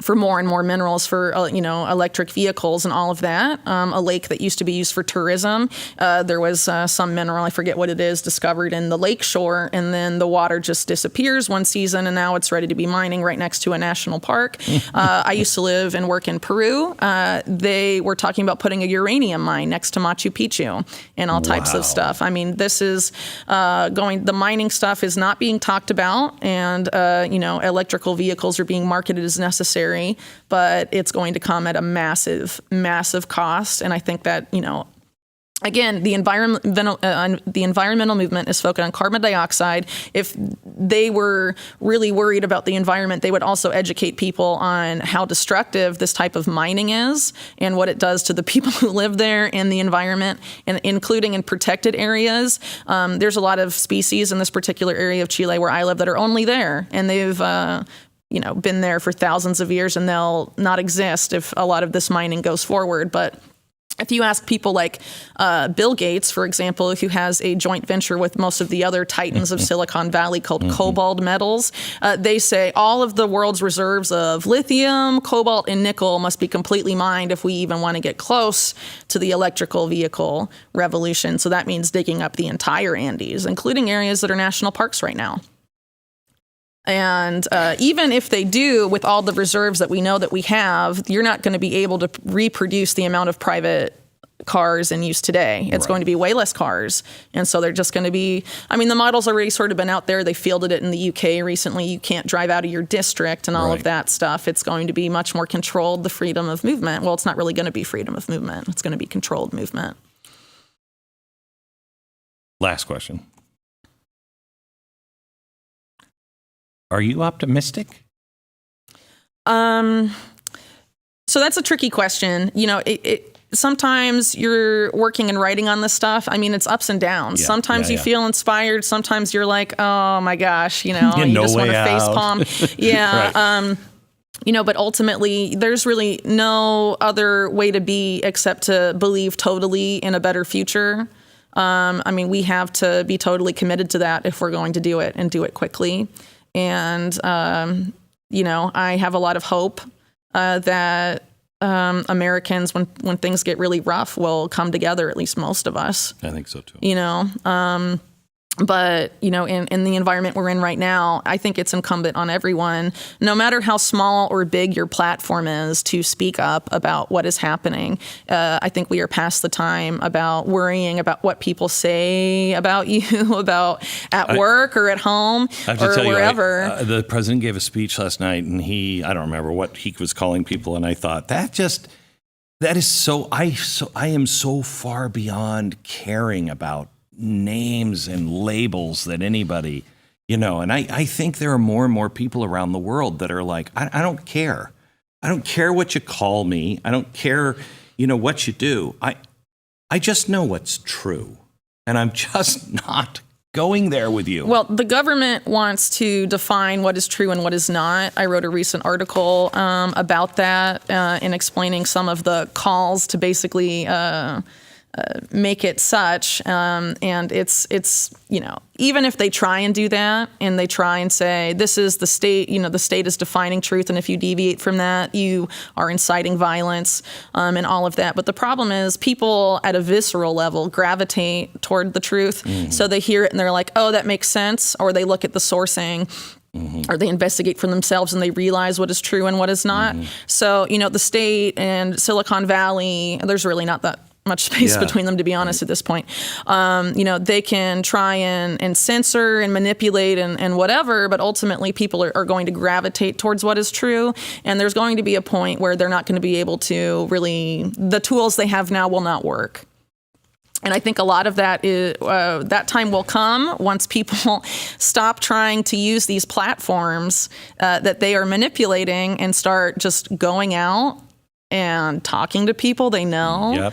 for more and more minerals for, electric vehicles and all of that. A lake that used to be used for tourism, there was some mineral, I forget what it is, discovered in the lake shore, and then the water just disappears one season, and now it's ready to be mining right next to a national park. I used to live and work in Peru. They were talking about putting a uranium mine next to Machu Picchu and all types of stuff. I mean, this is the mining stuff is not being talked about, and, electrical vehicles are being marketed as necessary, but it's going to come at a massive, massive cost. And I think that, Again, the environmental movement is focused on carbon dioxide. If they were really worried about the environment, they would also educate people on how destructive this type of mining is and what it does to the people who live there and the environment, and including in protected areas. There's a lot of species in this particular area of Chile where I live that are only there, and they've been there for thousands of years, and they'll not exist if a lot of this mining goes forward. But if you ask people like Bill Gates, for example, who has a joint venture with most of the other titans of Silicon Valley called Cobalt Metals, they say all of the world's reserves of lithium, cobalt, and nickel must be completely mined if we even want to get close to the electrical vehicle revolution. So that means digging up the entire Andes, including areas that are national parks right now. And even if they do, with all the reserves that we know that we have, you're not going to be able to reproduce the amount of private cars in use today. It's going to be way less cars. And so they're just going to be, the model's already sort of been out there. They fielded it in the UK recently. You can't drive out of your district and all of that stuff. It's going to be much more controlled, the freedom of movement. Well, it's not really going to be freedom of movement. It's going to be controlled movement. Last question. Are you optimistic? So that's a tricky question. Sometimes you're working and writing on this stuff. It's ups and downs. Sometimes you feel inspired. Sometimes you're like, oh my gosh, you just want to face palm. Yeah. Right. But ultimately there's really no other way to be except to believe totally in a better future. We have to be totally committed to that if we're going to do it and do it quickly. And, I have a lot of hope that Americans, when things get really rough, will come together, at least most of us. I think so, too. But, in the environment we're in right now, I think it's incumbent on everyone, no matter how small or big your platform is, to speak up about what is happening. I think we are past the time about worrying about what people say about you, about at work or at home or wherever. The president gave a speech last night, and I don't remember what he was calling people, and I thought, that is so, I am so far beyond caring about names and labels that anybody, and I think there are more and more people around the world that are like, I don't care. I don't care what you call me. I don't care, what you do. I just know what's true, and I'm just not going there with you. Well, the government wants to define what is true and what is not. I wrote a recent article about that in explaining some of the calls to basically make it such, and it's even if they try and do that, and they try and say this is the state, the state is defining truth, and if you deviate from that, you are inciting violence, and all of that. But the problem is people at a visceral level gravitate toward the truth, so they hear it and they're like, oh, that makes sense, or they look at the sourcing. Or they investigate for themselves and they realize what is true and what is not. So, the state and Silicon Valley, there's really not that much space between them, to be honest, at this point. They can try and censor and manipulate and whatever, but ultimately people are going to gravitate towards what is true. And there's going to be a point where they're not going to be able to really, the tools they have now will not work. And I think a lot of that is that time will come once people stop trying to use these platforms that they are manipulating and start just going out and talking to people they know.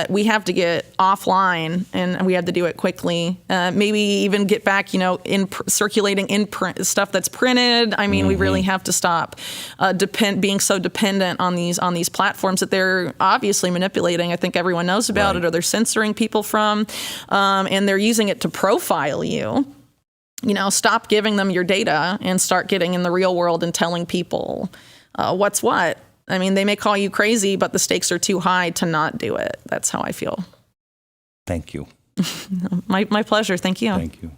We have to get offline, and we have to do it quickly. Maybe even get back, circulating in print stuff that's printed. We really have to stop being so dependent on these platforms that they're obviously manipulating. I think everyone knows about it, or they're censoring people from, and they're using it to profile you. Stop giving them your data and start getting in the real world and telling people what's what. They may call you crazy, but the stakes are too high to not do it. That's how I feel. Thank you. My pleasure. Thank you. Thank you.